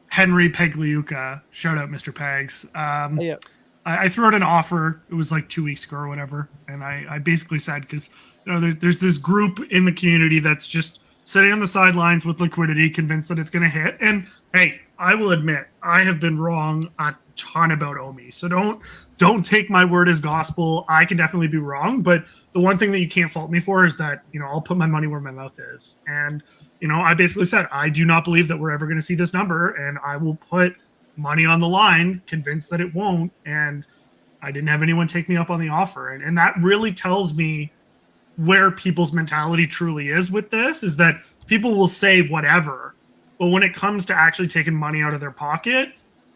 Henry Pegliuca. Shout out, Mr. Pegs. I threw out an offer. It was like 2 weeks ago or whatever, and I basically said, because there's this group in the community that's just sitting on the sidelines with liquidity, convinced that it's going to hit. And hey, I will admit, I have been wrong a ton about OMI. So don't take my word as gospel. I can definitely be wrong. But the one thing that you can't fault me for is that, I'll put my money where my mouth is. And, I basically said, I do not believe that we're ever going to see this number. And I will put money on the line, convinced that it won't. And I didn't have anyone take me up on the offer. And that really tells me where people's mentality truly is with this, is that people will say whatever, but when it comes to actually taking money out of their pocket,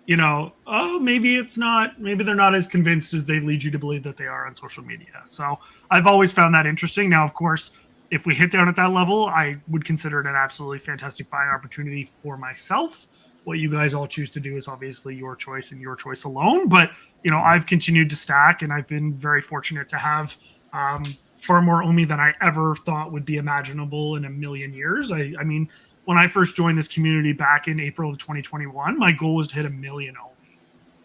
maybe they're not as convinced as they lead you to believe that they are on social media. So I've always found that interesting. Now, of course, if we hit down at that level, I would consider it an absolutely fantastic buying opportunity for myself. What you guys all choose to do is obviously your choice and your choice alone. But, I've continued to stack, and I've been very fortunate to have far more OMI than I ever thought would be imaginable in a million years. I mean, when I first joined this community back in April of 2021, my goal was to hit 1 million OMI.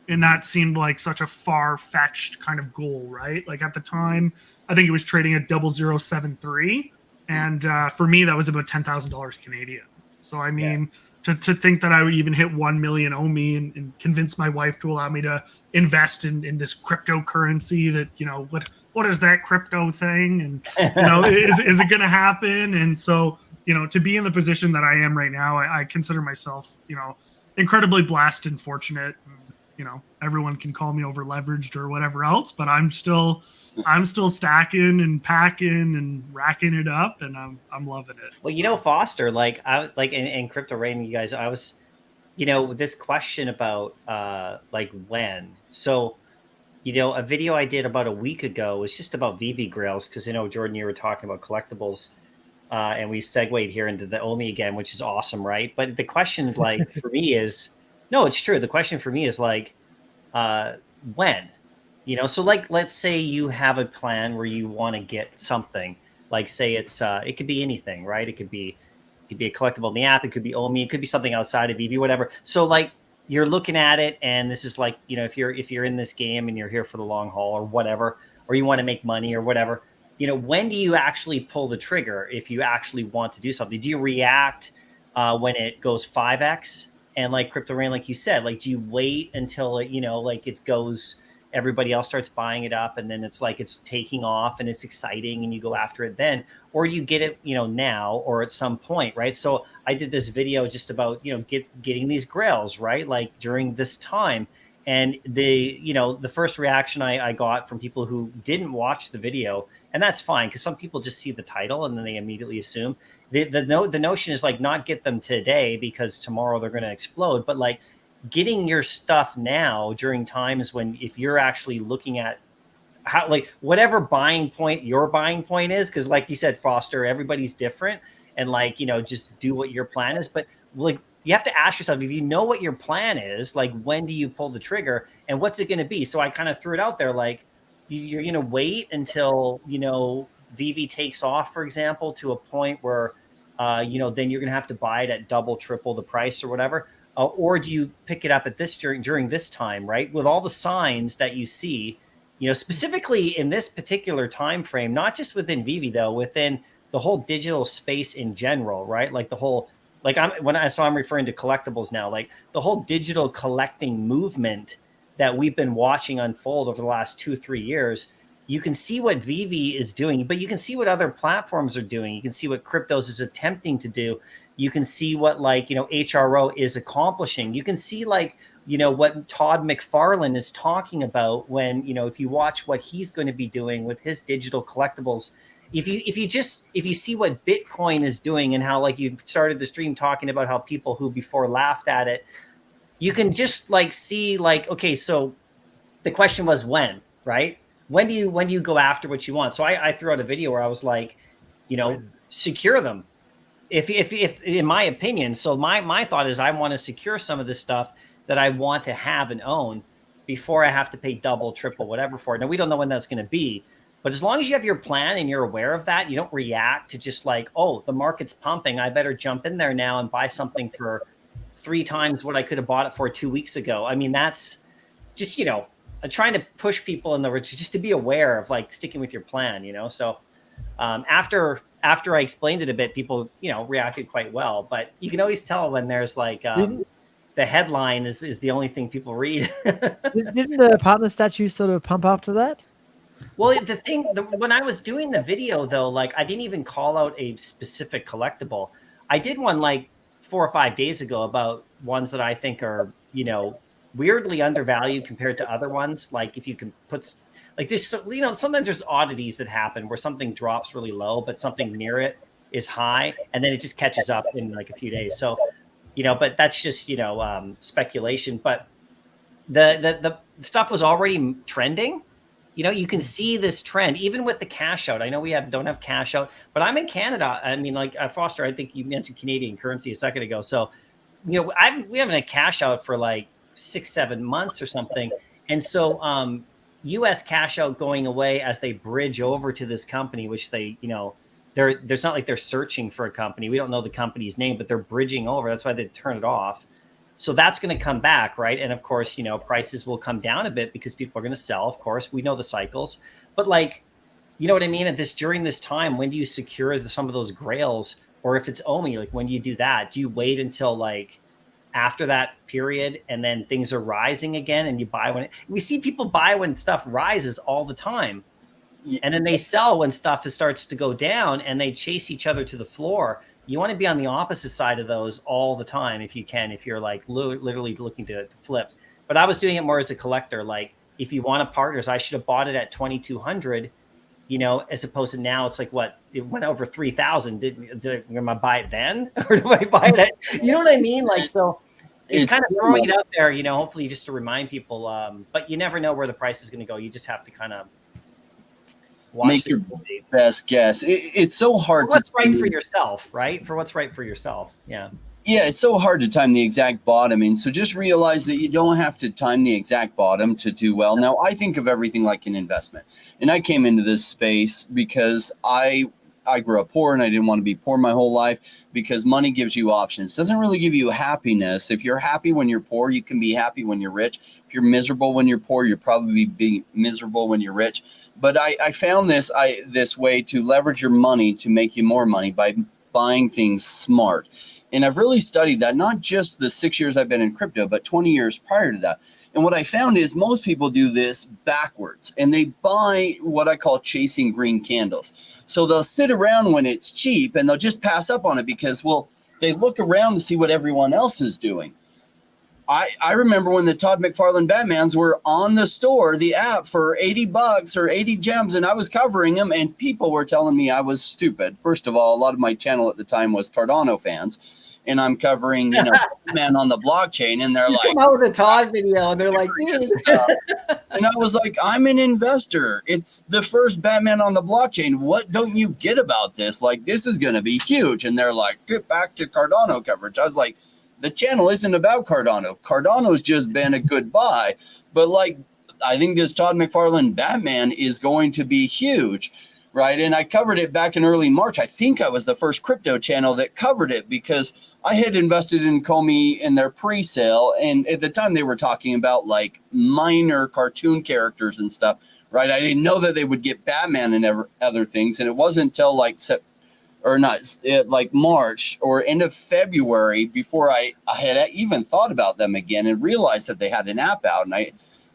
And that seemed like such a far-fetched kind of goal, right? Like at the time, I think it was trading at 0073. And for me, that was about $10,000 Canadian. So, I mean, to think that I would even hit 1 million OMI and convince my wife to allow me to invest in this cryptocurrency that, what what is that crypto thing? And, is it going to happen? And so, to be in the position that I am right now, I consider myself, incredibly blessed and fortunate. Everyone can call me over leveraged or whatever else, but I'm still stacking and packing and racking it up, and I'm loving it. Well, Foster, like I like in Crypto Rain, you guys, I was, this question about like when. So, a video I did about a week ago was just about VeVe grails, because Jordan, you were talking about collectibles, and we segued here into the Omi again, which is awesome, right? But the question, like for me, is no, it's true. The question for me is like, when. So like, let's say you have a plan where you want to get something, like say it's it could be anything, right? It could be a collectible in the app, it could be OMI, it could be something outside of VeVe, whatever. So like you're looking at it, and this is like, if you're in this game and you're here for the long haul or whatever, or you want to make money or whatever, when do you actually pull the trigger if you actually want to do something? Do you react when it goes 5x? And like Crypto Rain, like you said, like do you wait until it, like it goes, everybody else starts buying it up, and then it's like it's taking off and it's exciting and you go after it then, or you get it, now or at some point, right? So I did this video just about, getting these grails, right? Like during this time. And the first reaction I got from people who didn't watch the video, and that's fine, because some people just see the title and then they immediately assume the notion is like, not get them today because tomorrow they're going to explode, but like getting your stuff now during times when, if you're actually looking at how, like whatever buying point your buying point is, because like you said, Foster, everybody's different, and like, just do what your plan is. But like, you have to ask yourself, if you know what your plan is, like when do you pull the trigger and what's it going to be? So I kind of threw it out there, like you're going to wait until, VeVe takes off, for example, to a point where, then you're going to have to buy it at double, triple the price or whatever. Or do you pick it up at this during this time, right? With all the signs that you see, specifically in this particular time frame, not just within VeVe though, within the whole digital space in general, right? Like the whole, like I'm referring to collectibles now, like the whole digital collecting movement that we've been watching unfold over the last 2-3 years. You can see what VeVe is doing, but you can see what other platforms are doing. You can see what Cryptos is attempting to do. You can see what like, HRO is accomplishing. You can see like, what Todd McFarlane is talking about when, if you watch what he's going to be doing with his digital collectibles, if you see what Bitcoin is doing, and how like you started the stream talking about how people who before laughed at it, you can just like see like, okay, so the question was when, right? When do you go after what you want? So I threw out a video where I was like, secure them. If in my opinion, so my thought is I want to secure some of this stuff that I want to have and own before I have to pay double, triple, whatever for it. Now we don't know when that's going to be, but as long as you have your plan and you're aware of that, you don't react to just like, oh, the market's pumping, I better jump in there now and buy something for 3 times what I could have bought it for 2 weeks ago. I mean, that's just, trying to push people in the just to be aware of like sticking with your plan, So after I explained it a bit, people, reacted quite well. But you can always tell when there's like the headline is the only thing people read. Didn't the partner statue sort of pump after that? Well, when I was doing the video though, like I didn't even call out a specific collectible. I did one like 4 or 5 days ago about ones that I think are, weirdly undervalued compared to other ones. Like if you can put like this, sometimes there's oddities that happen where something drops really low, but something near it is high, and then it just catches up in like a few days. So, but that's just, speculation. But the stuff was already trending. You can see this trend even with the cash out. I know we don't have cash out, but I'm in Canada. I mean, like Foster, I think you mentioned Canadian currency a second ago. So, we haven't had cash out for like 6-7 months or something. And so US cash out going away as they bridge over to this company, which they, there's not like they're searching for a company. We don't know the company's name, but they're bridging over. That's why they turn it off. So that's going to come back, right? And of course, prices will come down a bit because people are going to sell. Of course, we know the cycles, but like, you know what I mean? During this time, when do you secure some of those grails? Or if it's OMI, like when do you do that? Do you wait until like after that period and then things are rising again and you buy when we see people buy when stuff rises all the time. And then they sell when stuff starts to go down, and they chase each other to the floor. You want to be on the opposite side of those all the time if you can, if you're like literally looking to flip. But I was doing it more as a collector. Like, if you want a partners, I should have bought it at 2,200, as opposed to now it's like, what, it went over 3,000. Am I buy it then? Or do I buy it at, you know what I mean? Like, so it's kind of throwing it out there, hopefully just to remind people. But you never know where the price is going to go. You just have to kind of make your best guess. It's so hard for what's right for yourself, right? For what's right for yourself. Yeah. Yeah, it's so hard to time the exact bottoming. So just realize that you don't have to time the exact bottom to do well. Now, I think of everything like an investment. And I came into this space because I grew up poor and I didn't want to be poor my whole life, because money gives you options. It doesn't really give you happiness. If you're happy when you're poor, you can be happy when you're rich. If you're miserable when you're poor, you'll probably be miserable when you're rich. But I found this way to leverage your money to make you more money by buying things smart. And I've really studied that, not just the 6 years I've been in crypto, but 20 years prior to that. And what I found is most people do this backwards, and they buy what I call chasing green candles. So they'll sit around when it's cheap and they'll just pass up on it because, well, they look around to see what everyone else is doing. I remember when the Todd McFarlane Batmans were on the app for $80 or 80 gems, and I was covering them, and people were telling me I was stupid. First of all, a lot of my channel at the time was Cardano fans, and I'm covering, Batman on the blockchain, and they're like, come out with a Todd video, and they're like, dude. And I was like, I'm an investor. It's the first Batman on the blockchain. What don't you get about this? Like, this is going to be huge. And they're like, get back to Cardano coverage. I was like, the channel isn't about Cardano. Cardano's just been a good buy. But like, I think this Todd McFarlane Batman is going to be huge, right? And I covered it back in early March. I think I was the first crypto channel that covered it because I had invested in Ecomi in their pre-sale. And at the time they were talking about like minor cartoon characters and stuff, right? I didn't know that they would get Batman and other things. And it wasn't until like March or end of February before I had even thought about them again and realized that they had an app out, and I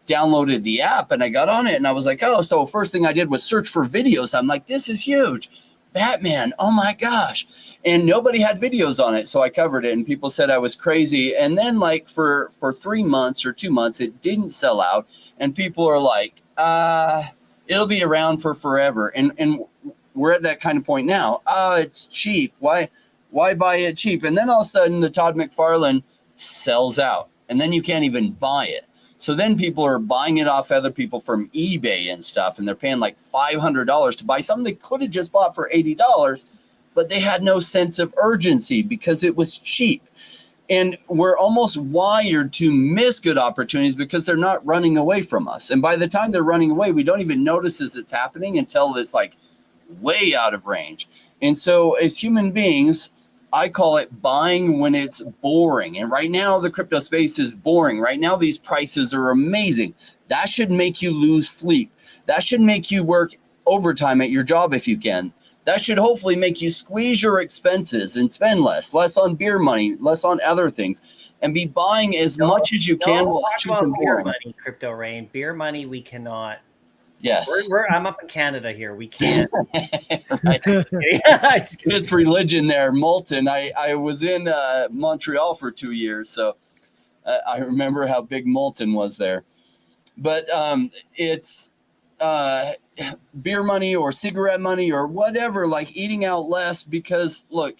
downloaded the app and I got on it and I was like, oh, so first thing I did was search for videos. I'm like, this is huge. Batman, oh my gosh. And nobody had videos on it. So I covered it and people said I was crazy. And then like for 3 months or 2 months, it didn't sell out. And people are like, it'll be around for forever. And we're at that kind of point now. Oh, it's cheap. Why buy it cheap? And then all of a sudden the Todd McFarlane sells out and then you can't even buy it. So then people are buying it off other people from eBay and stuff, and they're paying like $500 to buy something they could have just bought for $80, but they had no sense of urgency because it was cheap. And we're almost wired to miss good opportunities because they're not running away from us. And by the time they're running away, we don't even notice as it's happening until it's like way out of range. And so as human beings, I call it buying when it's boring. And right now the crypto space is boring. Right now these prices are amazing. That should make you lose sleep. That should make you work overtime at your job if you can. That should hopefully make you squeeze your expenses and spend less on beer money, less on other things, and be buying as much as you can. Talk about beer money, Crypto Rain. Beer money, we cannot. Yes. I'm up in Canada here. We can't. It's religion there, Molten. I was in Montreal for 2 years, so I remember how big Molten was there. But it's beer money or cigarette money or whatever, like eating out less because, look,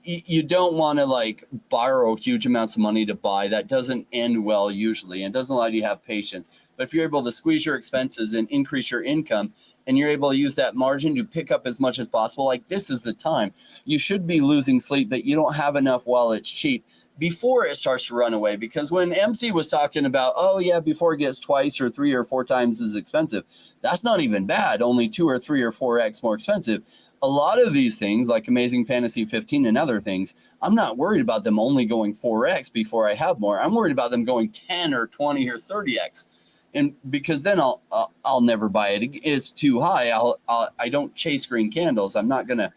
you don't want to like borrow huge amounts of money to buy. That doesn't end well usually and doesn't allow you to have patience. But if you're able to squeeze your expenses and increase your income and you're able to use that margin to pick up as much as possible, like this is the time. You should be losing sleep, but you don't have enough while it's cheap before it starts to run away. Because when MC was talking about, oh yeah, before it gets twice or 3 or 4 times as expensive, that's not even bad, only 2 or 3 or 4x more expensive. A lot of these things like Amazing Fantasy 15 and other things, I'm not worried about them only going 4x before I have more. I'm worried about them going 10 or 20 or 30x. And because then I'll never buy it. It's too high. I don't chase green candles. I'm not going to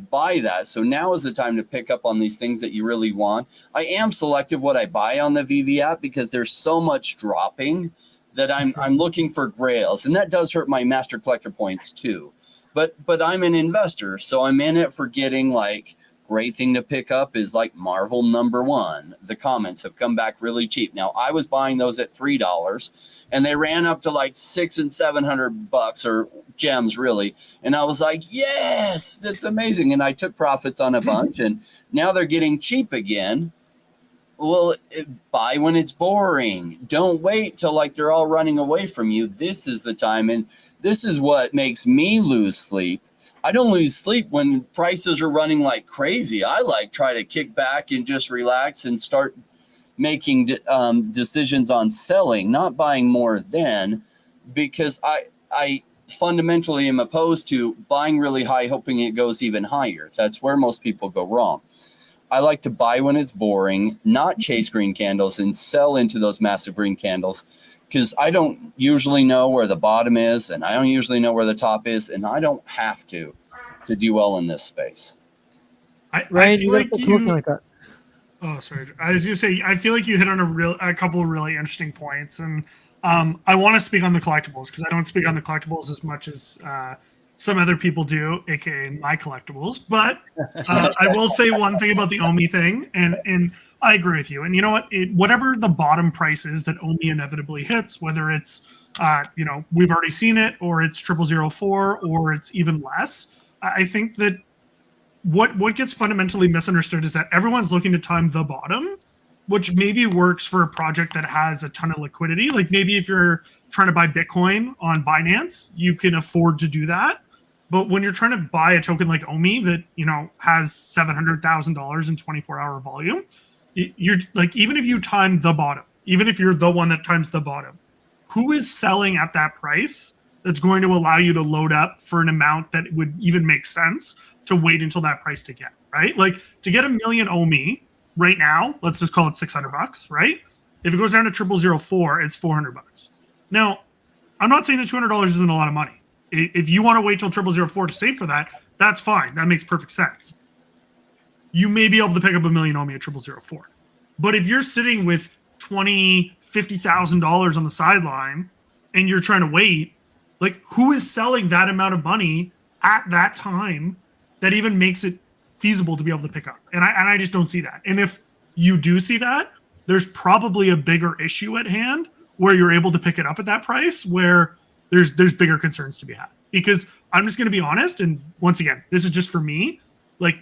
buy that. So now is the time to pick up on these things that you really want. I am selective what I buy on the VeVe app because there's so much dropping that I'm looking for grails, and that does hurt my master collector points too. But I'm an investor, so I'm in it for getting like great thing to pick up is like Marvel #1. The comments have come back really cheap. Now I was buying those at $3, and they ran up to like $600 and $700 or gems really, and I was like, yes, that's amazing. And I took profits on a bunch, and now they're getting cheap again. Well, buy when it's boring. Don't wait till like they're all running away from you. This is the time, and this is what makes me lose sleep. I don't lose sleep when prices are running like crazy. I like try to kick back and just relax and start making decisions on selling, not buying more then, because I fundamentally am opposed to buying really high, hoping it goes even higher. That's where most people go wrong. I like to buy when it's boring, not chase green candles, and sell into those massive green candles, because I don't usually know where the bottom is, and I don't usually know where the top is, and I don't have to do well in this space. I feel like like that. Oh, sorry. I was going to say, I feel like you hit on a couple of really interesting points, and I want to speak on the collectibles because I don't speak on the collectibles as much as some other people do, aka MyCollectibles. But I will say one thing about the OMI thing, and I agree with you. And you know what? Whatever the bottom price is that OMI inevitably hits, whether it's we've already seen it, or it's 0004, or it's even less, I think that what gets fundamentally misunderstood is that everyone's looking to time the bottom, which maybe works for a project that has a ton of liquidity. Like maybe if you're trying to buy Bitcoin on Binance, you can afford to do that. But when you're trying to buy a token like OMI that has $700,000 in 24-hour volume, you're like, even if you time the bottom, even if you're the one that times the bottom, who is selling at that price that's going to allow you to load up for an amount that would even make sense to wait until that price to get, right? Like to get 1 million OMI right now, let's just call it $600, right? If it goes down to 0004, it's $400. Now, I'm not saying that $200 isn't a lot of money. If you want to wait till 0004 to save for that, that's fine. That makes perfect sense. You may be able to pick up 1 million OMI at 0004. But if you're sitting with $20,000, $50,000 on the sideline and you're trying to wait, like who is selling that amount of money at that time that even makes it feasible to be able to pick up? And I just don't see that. And if you do see that, there's probably a bigger issue at hand where you're able to pick it up at that price, where there's bigger concerns to be had. Because I'm just going to be honest, and once again, this is just for me, like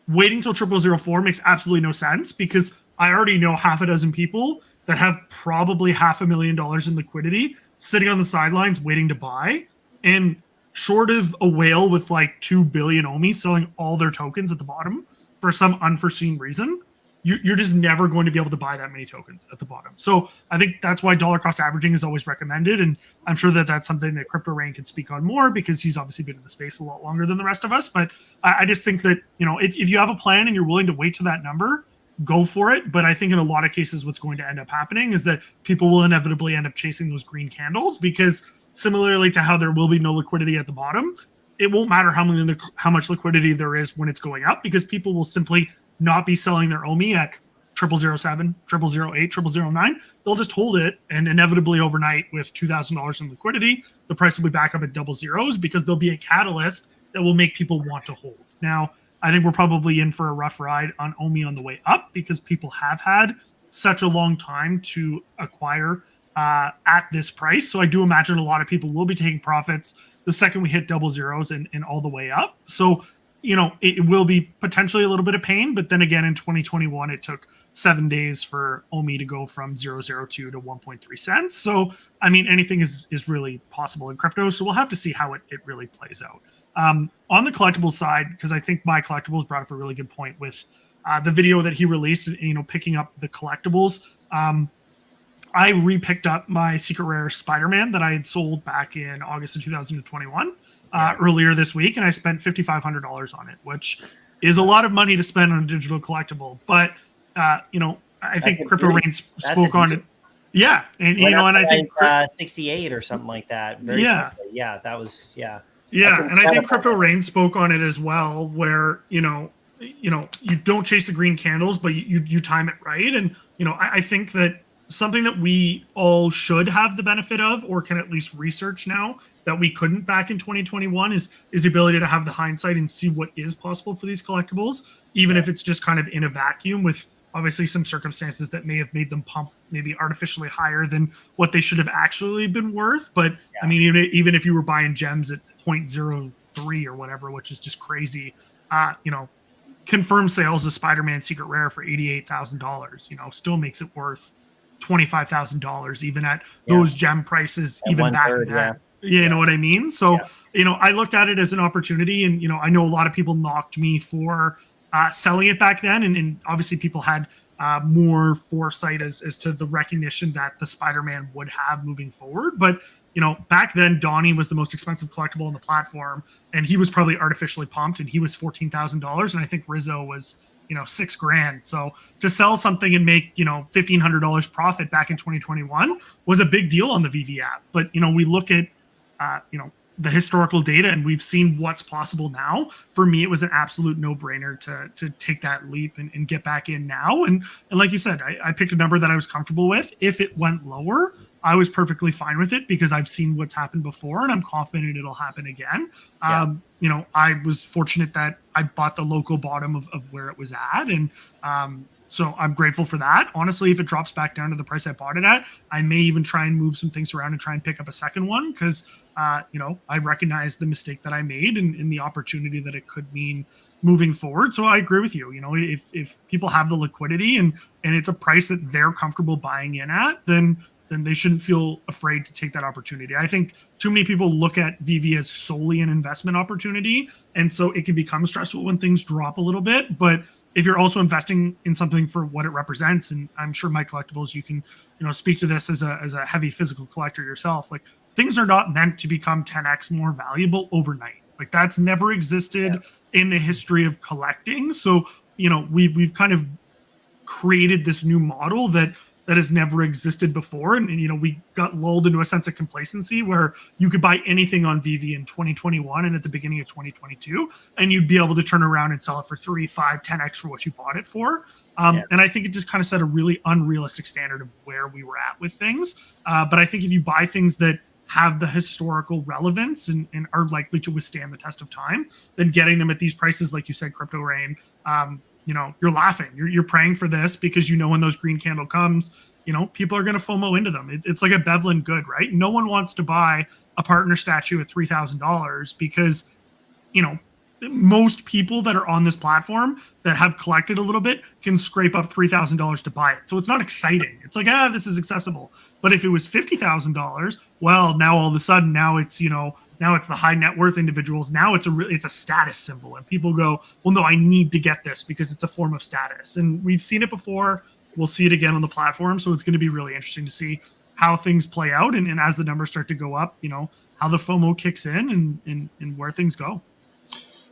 waiting till 0004 makes absolutely no sense, because I already know half a dozen people that have probably $500,000 in liquidity sitting on the sidelines waiting to buy, and short of a whale with like 2 billion OMI selling all their tokens at the bottom for some unforeseen reason, you're just never going to be able to buy that many tokens at the bottom. So I think that's why dollar cost averaging is always recommended. And I'm sure that that's something that Crypto Rain can speak on more, because he's obviously been in the space a lot longer than the rest of us. But I just think that, if you have a plan and you're willing to wait to that number, go for it. But I think in a lot of cases, what's going to end up happening is that people will inevitably end up chasing those green candles, because similarly to how there will be no liquidity at the bottom, it won't matter how much liquidity there is when it's going up, because people will simply not be selling their OMI at 0007, 0008, 0009. They'll just hold it, and inevitably overnight with $2,000 in liquidity, the price will be back up at double zeros, because there'll be a catalyst that will make people want to hold. Now, I think we're probably in for a rough ride on OMI on the way up, because people have had such a long time to acquire at this price. So I do imagine a lot of people will be taking profits the second we hit double zeros and all the way up. So, it will be potentially a little bit of pain, but then again, in 2021, it took 7 days for OMI to go from 0.002 to 1.3 cents. So, I mean, anything is really possible in crypto. So we'll have to see how it really plays out. On the collectibles side, because I think MyCollectibles brought up a really good point with the video that he released, picking up the collectibles. I repicked up my secret rare Spider-Man that I had sold back in August of 2021 earlier this week, and I spent $5,500 on it, which is a lot of money to spend on a digital collectible. But I think Crypto Rain spoke on it. Yeah, and and I think 68 or something like that. Quickly. That was Yeah, and I think Crypto Rain spoke on it as well, where you don't chase the green candles, but you time it right. And I think that something that we all should have the benefit of, or can at least research now that we couldn't back in 2021, is the ability to have the hindsight and see what is possible for these collectibles, even if it's just kind of in a vacuum, with obviously some circumstances that may have made them pump maybe artificially higher than what they should have actually been worth. But I mean, even if you were buying gems at 0.03 or whatever, which is just crazy, you know, confirmed sales of Spider-Man Secret Rare for $88,000, you know, still makes it worth $25,000 even at those gem prices, at even back then. You know what I mean? So, you know, I looked at it as an opportunity, and, you know, I know a lot of people knocked me for selling it back then. And obviously people had more foresight as to the recognition that the Spider-Man would have moving forward. But, you know, back then, Donnie was the most expensive collectible on the platform, and he was probably artificially pumped, and he was $14,000. And I think Rizzo was, you know, $6,000. So to sell something and make, you know, $1,500 profit back in 2021 was a big deal on the VeVe app. But, you know, we look at, you know, the historical data, and we've seen what's possible now. For me, it was an absolute no-brainer to take that leap and get back in now. And like you said, I picked a number that I was comfortable with. If it went lower, I was perfectly fine with it, because I've seen what's happened before, and I'm confident it'll happen again. You know, I was fortunate that I bought the local bottom of where it was at. And so I'm grateful for that. Honestly, if it drops back down to the price I bought it at, I may even try and move some things around and try and pick up a second one, because, you know, I recognize the mistake that I made and the opportunity that it could mean moving forward. So I agree with you. You know, if people have the liquidity and it's a price that they're comfortable buying in at, then they shouldn't feel afraid to take that opportunity. I think too many people look at VeVe as solely an investment opportunity, and so it can become stressful when things drop a little bit. But if you're also investing in something for what it represents, and I'm sure MyCollectibles, you can, you know, speak to this as a heavy physical collector yourself, like, things are not meant to become 10x more valuable overnight. Like, that's never existed in the history of collecting. So, you know, we've kind of created this new model that has never existed before. And, you know, we got lulled into a sense of complacency where you could buy anything on VeVe in 2021 and at the beginning of 2022, and you'd be able to turn around and sell it for 3, 5, 10x for what you bought it for. And I think it just kind of set a really unrealistic standard of where we were at with things. But I think if you buy things that have the historical relevance and are likely to withstand the test of time, then getting them at these prices, like you said, Crypto Rain, you know, you're laughing. You're praying for this, because, you know, when those green candle comes, you know, people are going to FOMO into them. It's like a Bevlin good, right? No one wants to buy a partner statue at $3,000, because, you know, most people that are on this platform that have collected a little bit can scrape up $3,000 to buy it. So it's not exciting. It's like, this is accessible. But if it was $50,000, well, now all of a sudden, now it's, you know, now it's the high net worth individuals. Now it's a status symbol, and people go, well, no, I need to get this because it's a form of status. And we've seen it before. We'll see it again on the platform. So it's going to be really interesting to see how things play out. And as the numbers start to go up, you know, how the FOMO kicks in and where things go.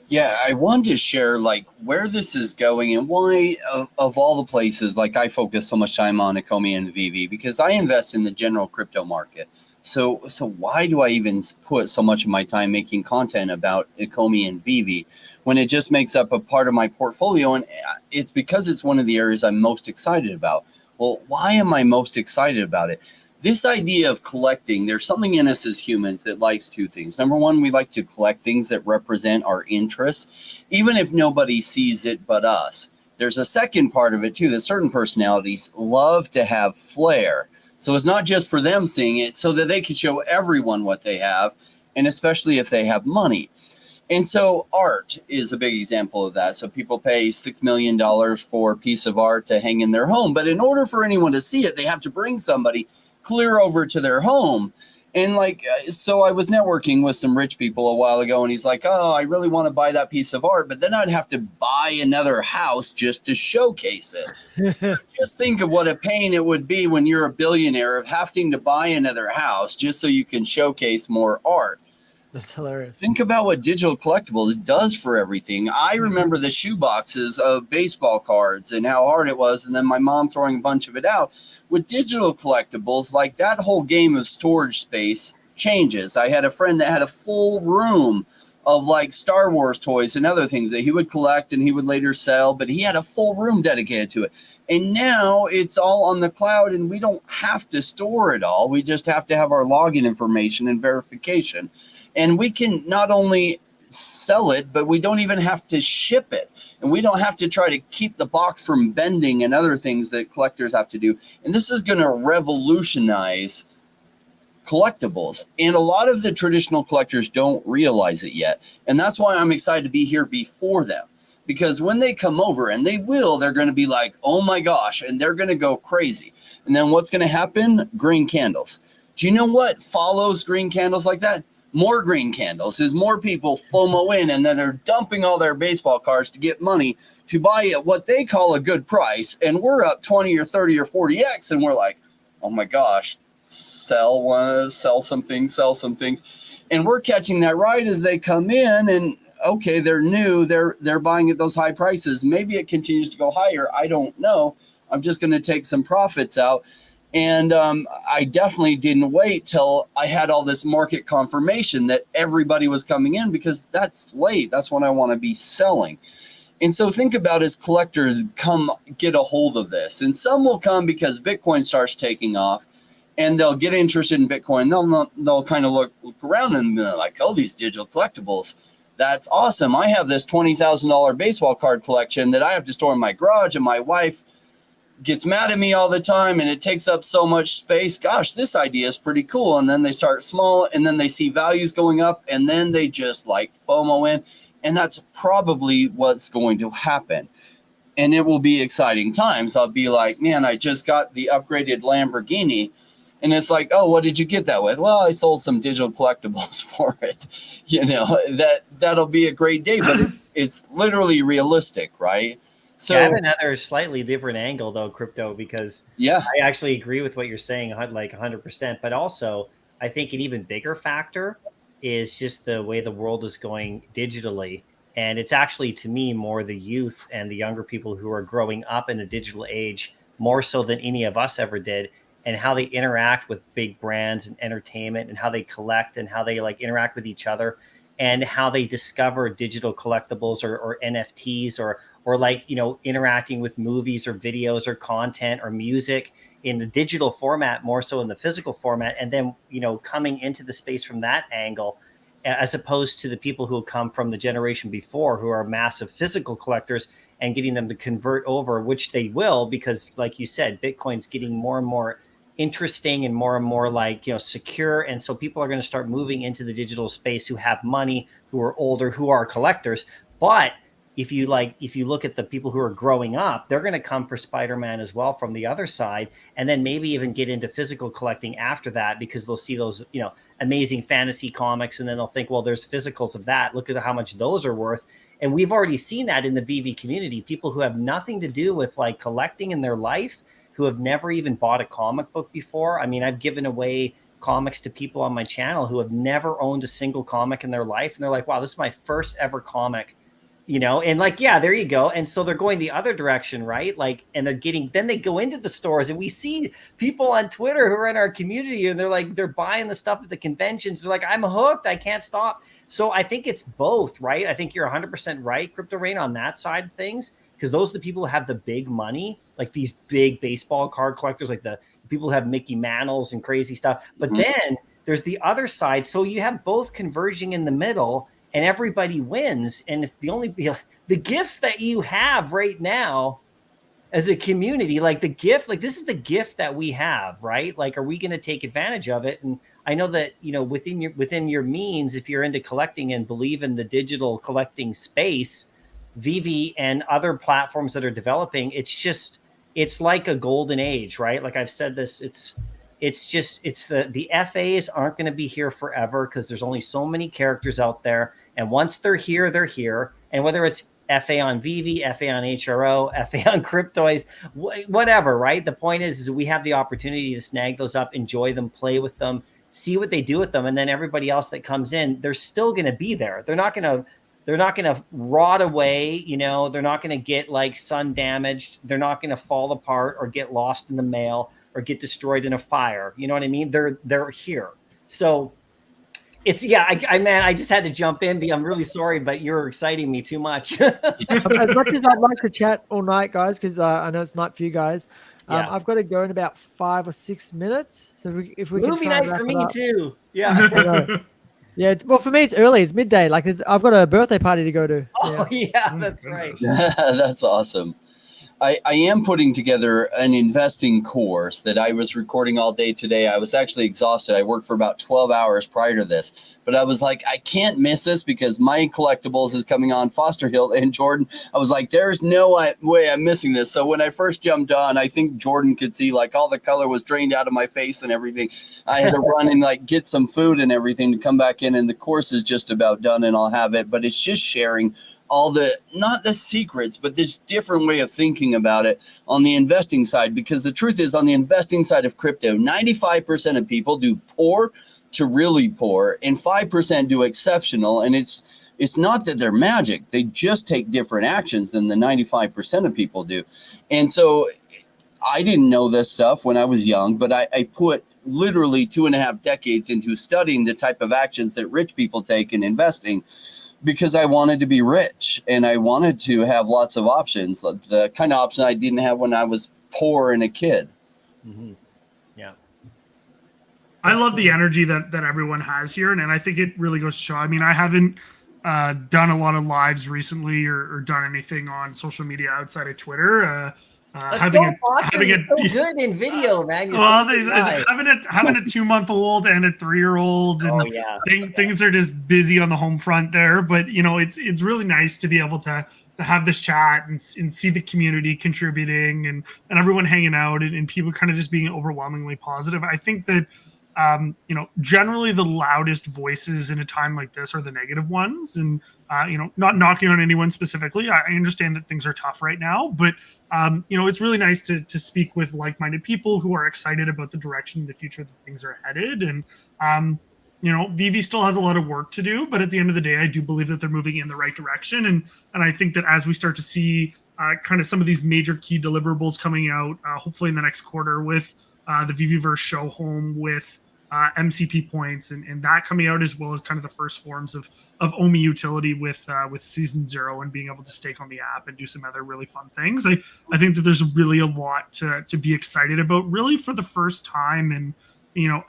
Yeah, I wanted to share like where this is going and why of all the places, like I focus so much time on Ecomi and VeVe because I invest in the general crypto market. So why do I even put so much of my time making content about Ecomi and VeVe when it just makes up a part of my portfolio? And it's because it's one of the areas I'm most excited about. Well, why am I most excited about it? This idea of collecting, there's something in us as humans that likes two things. Number one, we like to collect things that represent our interests, even if nobody sees it but us. There's a second part of it too, that certain personalities love to have flair. So it's not just for them seeing it, so that they can show everyone what they have, and especially if they have money. And so art is a big example of that. So people pay $6 million for a piece of art to hang in their home. But in order for anyone to see it, they have to bring somebody clear over to their home. And like, so I was networking with some rich people a while ago, and he's like, oh, I really want to buy that piece of art, but then I'd have to buy another house just to showcase it. Just think of what a pain it would be when you're a billionaire of having to buy another house just so you can showcase more art. That's hilarious. Think about what Digital Collectibles does for everything. I remember the shoe boxes of baseball cards and how hard it was, and then my mom throwing a bunch of it out. With Digital Collectibles, like that whole game of storage space changes. I had a friend that had a full room of like Star Wars toys and other things that he would collect and he would later sell, but he had a full room dedicated to it. And now it's all on the cloud and we don't have to store it all. We just have to have our login information and verification. And we can not only sell it, but we don't even have to ship it. And we don't have to try to keep the box from bending and other things that collectors have to do. And this is going to revolutionize collectibles. And a lot of the traditional collectors don't realize it yet. And that's why I'm excited to be here before them. Because when they come over, and they will, they're going to be like, oh my gosh, and they're going to go crazy. And then what's going to happen? Green candles. Do you know what follows green candles like that? More green candles is more people FOMO in, and then they're dumping all their baseball cards to get money to buy at what they call a good price. And we're up 20 or 30 or 40x, and we're like, oh my gosh, sell one, sell some things. And we're catching that right as they come in, and okay, they're new, they're buying at those high prices. Maybe it continues to go higher. I don't know. I'm just going to take some profits out. And I definitely didn't wait till I had all this market confirmation that everybody was coming in, because that's late. That's when I want to be selling. And so think about, as collectors come get a hold of this, and some will come because Bitcoin starts taking off and they'll get interested in Bitcoin. They'll kind of look around and be like, oh, these digital collectibles, that's awesome. I have this $20,000 baseball card collection that I have to store in my garage, and my wife gets mad at me all the time and it takes up so much space. Gosh, this idea is pretty cool. And then they start small, and then they see values going up, and then they just like FOMO in. And that's probably what's going to happen. And it will be exciting times. I'll be like, man, I just got the upgraded Lamborghini. And it's like, oh, what did you get that with? Well, I sold some digital collectibles for it. You know, that'll be a great day, but it's literally realistic, right? So I have another slightly different angle though, crypto, because I actually agree with what you're saying, like 100%. But also, I think an even bigger factor is just the way the world is going digitally. And it's actually, to me, more the youth and the younger people who are growing up in the digital age, more so than any of us ever did, and how they interact with big brands and entertainment, and how they collect, and how they like interact with each other, and how they discover digital collectibles or NFTs or like, you know, interacting with movies or videos or content or music in the digital format, more so in the physical format. And then, you know, coming into the space from that angle, as opposed to the people who come from the generation before, who are massive physical collectors, and getting them to convert over, which they will, because like you said, Bitcoin's getting more and more interesting and more like, you know, secure. And so people are going to start moving into the digital space who have money, who are older, who are collectors. But if you look at the people who are growing up, they're going to come for Spider-Man as well from the other side, and then maybe even get into physical collecting after that, because they'll see those, you know, amazing fantasy comics, and then they'll think, well, there's physicals of that. Look at how much those are worth. And we've already seen that in the VeVe community. People who have nothing to do with like collecting in their life, who have never even bought a comic book before. I mean, I've given away comics to people on my channel who have never owned a single comic in their life, and they're like, wow, this is my first ever comic. You know, and like, yeah, there you go. And so they're going the other direction, right? Like, and then they go into the stores, and we see people on Twitter who are in our community, and they're like, they're buying the stuff at the conventions. They're like, I'm hooked. I can't stop. So I think it's both, right? I think you're 100% right, Crypto Rain, on that side of things, because those are the people who have the big money, like these big baseball card collectors, like the people who have Mickey Mantles and crazy stuff. But then there's the other side. So you have both converging in the middle, and everybody wins. And if the gifts that you have right now as a community, like the gift, like this is the gift that we have, right? Like, are we going to take advantage of it? And I know that, you know, within your means, if you're into collecting and believe in the digital collecting space, VeVe and other platforms that are developing, it's like a golden age, right? Like I've said this, the FAs aren't going to be here forever, because there's only so many characters out there. And once they're here, they're here. And whether it's FA on VeVe, FA on HRO, FA on Cryptoys, whatever, right? The point is we have the opportunity to snag those up, enjoy them, play with them, see what they do with them. And then everybody else that comes in, they're still going to be there. They're not going to rot away. You know, they're not going to get like sun damaged. They're not going to fall apart or get lost in the mail or get destroyed in a fire. You know what I mean? They're here. So It's man, I just had to jump in. I'm really sorry, but you're exciting me too much. As much as I'd like to chat all night, guys, because I know it's night for you guys. Yeah. I've got to go in about 5 or 6 minutes. So if we can Movie try and night wrap for it me up. too. Yeah. Yeah, well, for me it's early. It's midday. Like I've got a birthday party to go to. Oh yeah, that's right. That's awesome. I am putting together an investing course that I was recording all day today. I was actually exhausted. I worked for about 12 hours prior to this, but I was like, I can't miss this because MyCollectibles is coming on, Foster Hilt and Jordan. I was like, there's no way I'm missing this. So when I first jumped on, I think Jordan could see like all the color was drained out of my face and everything. I had to run and like get some food and everything to come back in. And the course is just about done and I'll have it, but it's just sharing all the, not the secrets, but this different way of thinking about it on the investing side. Because the truth is, on the investing side of crypto, 95% of people do poor to really poor, and 5% do exceptional. And it's not that they're magic. They just take different actions than the 95% of people do. And so I didn't know this stuff when I was young, but I put literally 2.5 decades into studying the type of actions that rich people take in investing, because I wanted to be rich and I wanted to have lots of options, the kind of option I didn't have when I was poor and a kid. Mm-hmm. Yeah. I love the energy that everyone has here. And I think it really goes to show. I mean, I haven't done a lot of lives recently or done anything on social media outside of Twitter. Having so good in video, man. Having a 2-month-old and a 3-year-old, and things are just busy on the home front there. But it's really nice to be able to have this chat and see the community contributing and everyone hanging out and people kind of just being overwhelmingly positive. I think that generally the loudest voices in a time like this are the negative ones, and not knocking on anyone specifically. I understand that things are tough right now, but it's really nice to speak with like-minded people who are excited about the direction in the future that things are headed. And VeVe still has a lot of work to do, but at the end of the day, I do believe that they're moving in the right direction. And I think that as we start to see kind of some of these major key deliverables coming out, hopefully in the next quarter, with the VeVe-Verse show home, with MCP points and that coming out, as well as kind of the first forms of OMI utility with season 0 and being able to stake on the app and do some other really fun things. I think that there's really a lot to be excited about, really, for the first time in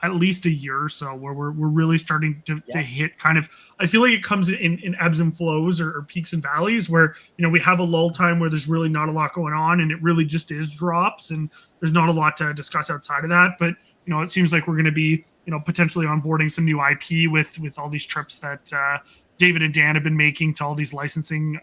at least a year or so, where we're really starting to hit kind of, I feel like it comes in ebbs and flows or peaks and valleys, where we have a lull time where there's really not a lot going on and it really just is drops and there's not a lot to discuss outside of that. But it seems like we're going to be potentially onboarding some new IP with all these trips that David and Dan have been making to all these licensing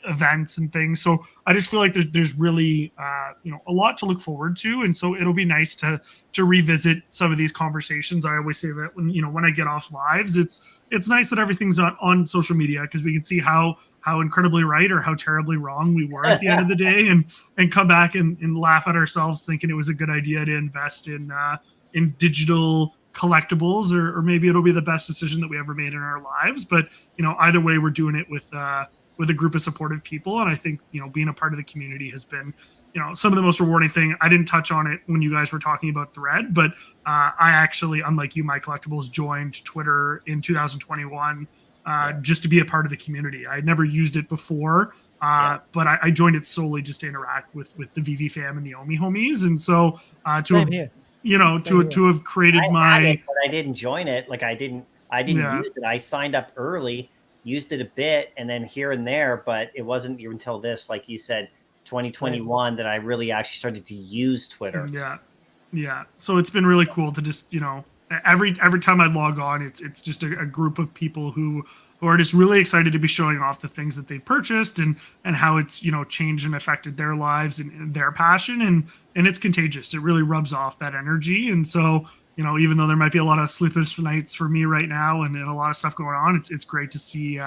events and things. So I just feel like there's really a lot to look forward to, and so it'll be nice to revisit some of these conversations. I always say that when I get off lives, it's nice that everything's on social media, because we can see how incredibly right or how terribly wrong we were at the end of the day, and come back and laugh at ourselves thinking it was a good idea to invest in digital collectibles, or maybe it'll be the best decision that we ever made in our lives. But either way, we're doing it with a group of supportive people, and I think being a part of the community has been some of the most rewarding thing. I didn't touch on it when you guys were talking about Thread, but I actually, unlike you, MyCollectibles, joined Twitter in 2021 just to be a part of the community. I had never used it before, but I joined it solely just to interact with the VeVe fam and the OMI homies. And so to have created but I didn't join it. Like I didn't use it. I signed up early, used it a bit, and then here and there, but it wasn't until this, like you said, 2021, that I really actually started to use Twitter. Yeah. So it's been really cool to just, every time I log on, it's just a group of people who are just really excited to be showing off the things that they purchased and how it's, changed and affected their lives and their passion. And it's contagious. It really rubs off that energy. And so, even though there might be a lot of sleepless nights for me right now and a lot of stuff going on, it's great to see,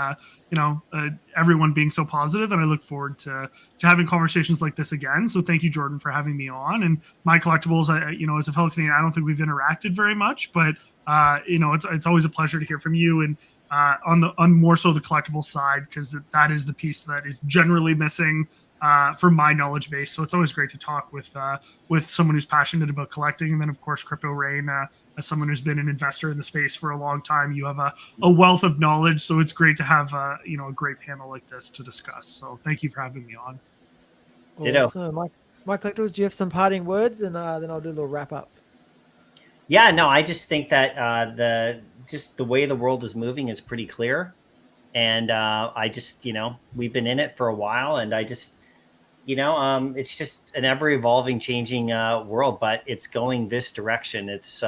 everyone being so positive. And I look forward to having conversations like this again. So thank you, Jordan, for having me on. And MyCollectibles, as a fellow Canadian, I don't think we've interacted very much, but, it's always a pleasure to hear from you. And on more so the collectible side, because that is the piece that is generally missing from my knowledge base. So it's always great to talk with someone who's passionate about collecting. And then of course, Crypto Rain, as someone who's been an investor in the space for a long time, you have a wealth of knowledge. So it's great to have a great panel like this to discuss. So thank you for having me on. Awesome. Mike Collectibles, do you have some parting words? And then I'll do a little wrap up. Yeah, no, I just think that the way the world is moving is pretty clear. And I just, we've been in it for a while, and I just, it's just an ever evolving, changing world, but it's going this direction. It's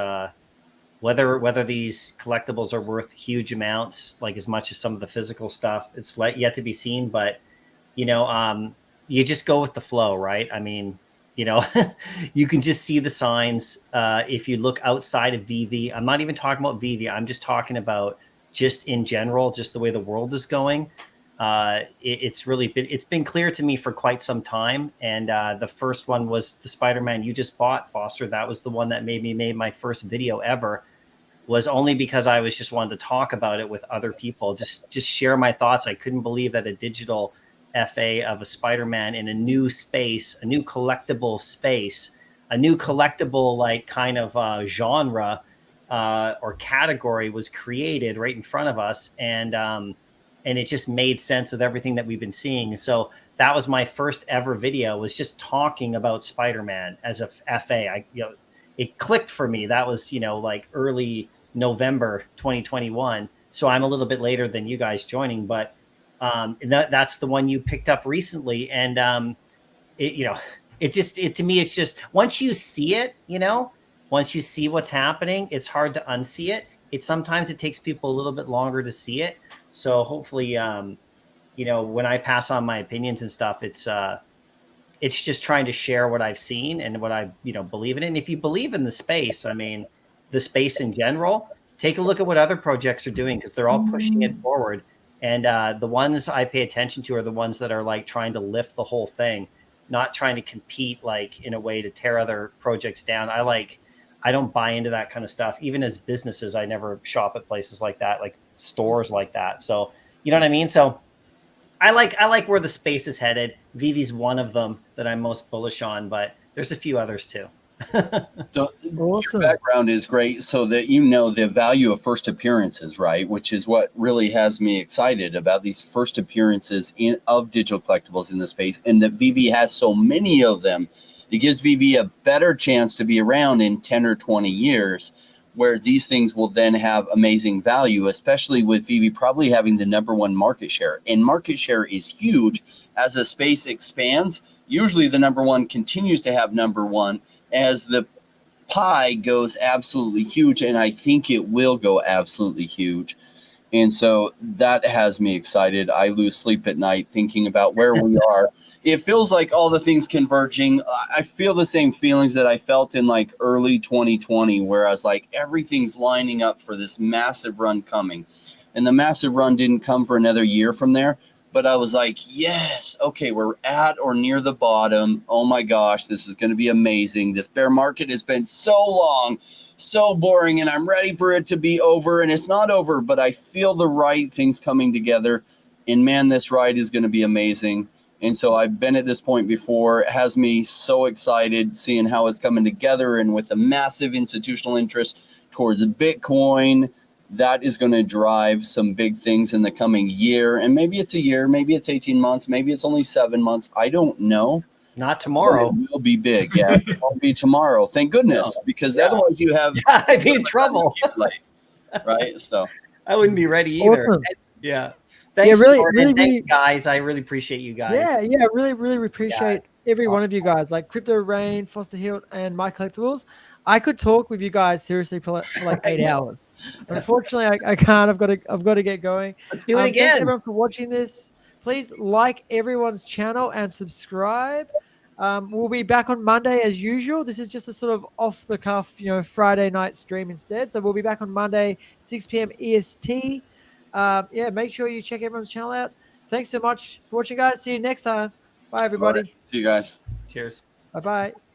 whether these collectibles are worth huge amounts, like as much as some of the physical stuff, it's yet to be seen. But, you just go with the flow, right? I mean, you can just see the signs. If you look outside of VeVe, I'm not even talking about VeVe. I'm just talking about just in general, just the way the world is going. It's been clear to me for quite some time. And the first one was the Spider-Man you just bought, Foster. That was the one that made me make my first video ever, was only because I was just wanted to talk about it with other people, just share my thoughts. I couldn't believe that a digital FA of a Spider-Man in a new space, a new collectible space, a new collectible like kind of genre or category was created right in front of us, and it just made sense with everything that we've been seeing. So that was my first ever video, was just talking about Spider-Man as a FA. It clicked for me. That was like early November 2021. So I'm a little bit later than you guys joining, but that's the one you picked up recently. And to me, it's just, once you see it, once you see what's happening, it's hard to unsee it. Sometimes it takes people a little bit longer to see it. So hopefully, when I pass on my opinions and stuff, it's just trying to share what I've seen and what I, believe in. And if you believe in the space, I mean, the space in general, take a look at what other projects are doing, because they're all pushing it forward. And the ones I pay attention to are the ones that are like trying to lift the whole thing, not trying to compete like in a way to tear other projects down. I don't buy into that kind of stuff. Even as businesses, I never shop at places like that, like stores like that. So, you know what I mean? So I like where the space is headed. VeVe's one of them that I'm most bullish on, but there's a few others too. So Awesome. your background is great, so that the value of first appearances, right? Which is what really has me excited about these first appearances of digital collectibles in the space, and that VeVe has so many of them. It gives VeVe a better chance to be around in 10 or 20 years, where these things will then have amazing value, especially with VeVe probably having the #1 market share. And market share is huge. As the space expands, usually the #1 continues to have #1 as the pie goes absolutely huge. And I think it will go absolutely huge. And so that has me excited. I lose sleep at night thinking about where we are. It feels like all the things converging. I feel the same feelings that I felt in like early 2020, where I was like, everything's lining up for this massive run coming. And the massive run didn't come for another year from there. But I was like, yes, okay, we're at or near the bottom. Oh my gosh, this is going to be amazing. This bear market has been so long, so boring, and I'm ready for it to be over. And it's not over, but I feel the right things coming together. And man, this ride is going to be amazing. And so I've been at this point before. It has me so excited seeing how it's coming together, and with the massive institutional interest towards Bitcoin, that is going to drive some big things in the coming year. And maybe it's a year, maybe it's 18 months, maybe it's only 7 months. I don't know. Not tomorrow. But it will be big. Yeah, it won't be tomorrow. Thank goodness, because otherwise you have. Yeah, I'd be in trouble. Right? So I wouldn't be ready either. Awesome. Yeah. Thanks, really, Jordan. really, Thanks, guys. I really appreciate you guys. Yeah, really appreciate every one of you guys, like Crypto Rain, Foster Hilt, and MyCollectibles. I could talk with you guys seriously for like 8 hours. Unfortunately, I can't. I've got to get going. Let's do it again. Thanks everyone for watching this. Please like everyone's channel and subscribe. We'll be back on Monday as usual. This is just a sort of off the cuff, Friday night stream instead. So we'll be back on Monday, 6 p.m. EST. Make sure you check everyone's channel out. Thanks so much for watching, guys. See you next time. Bye, everybody. Right. See you guys. Cheers. Bye-bye.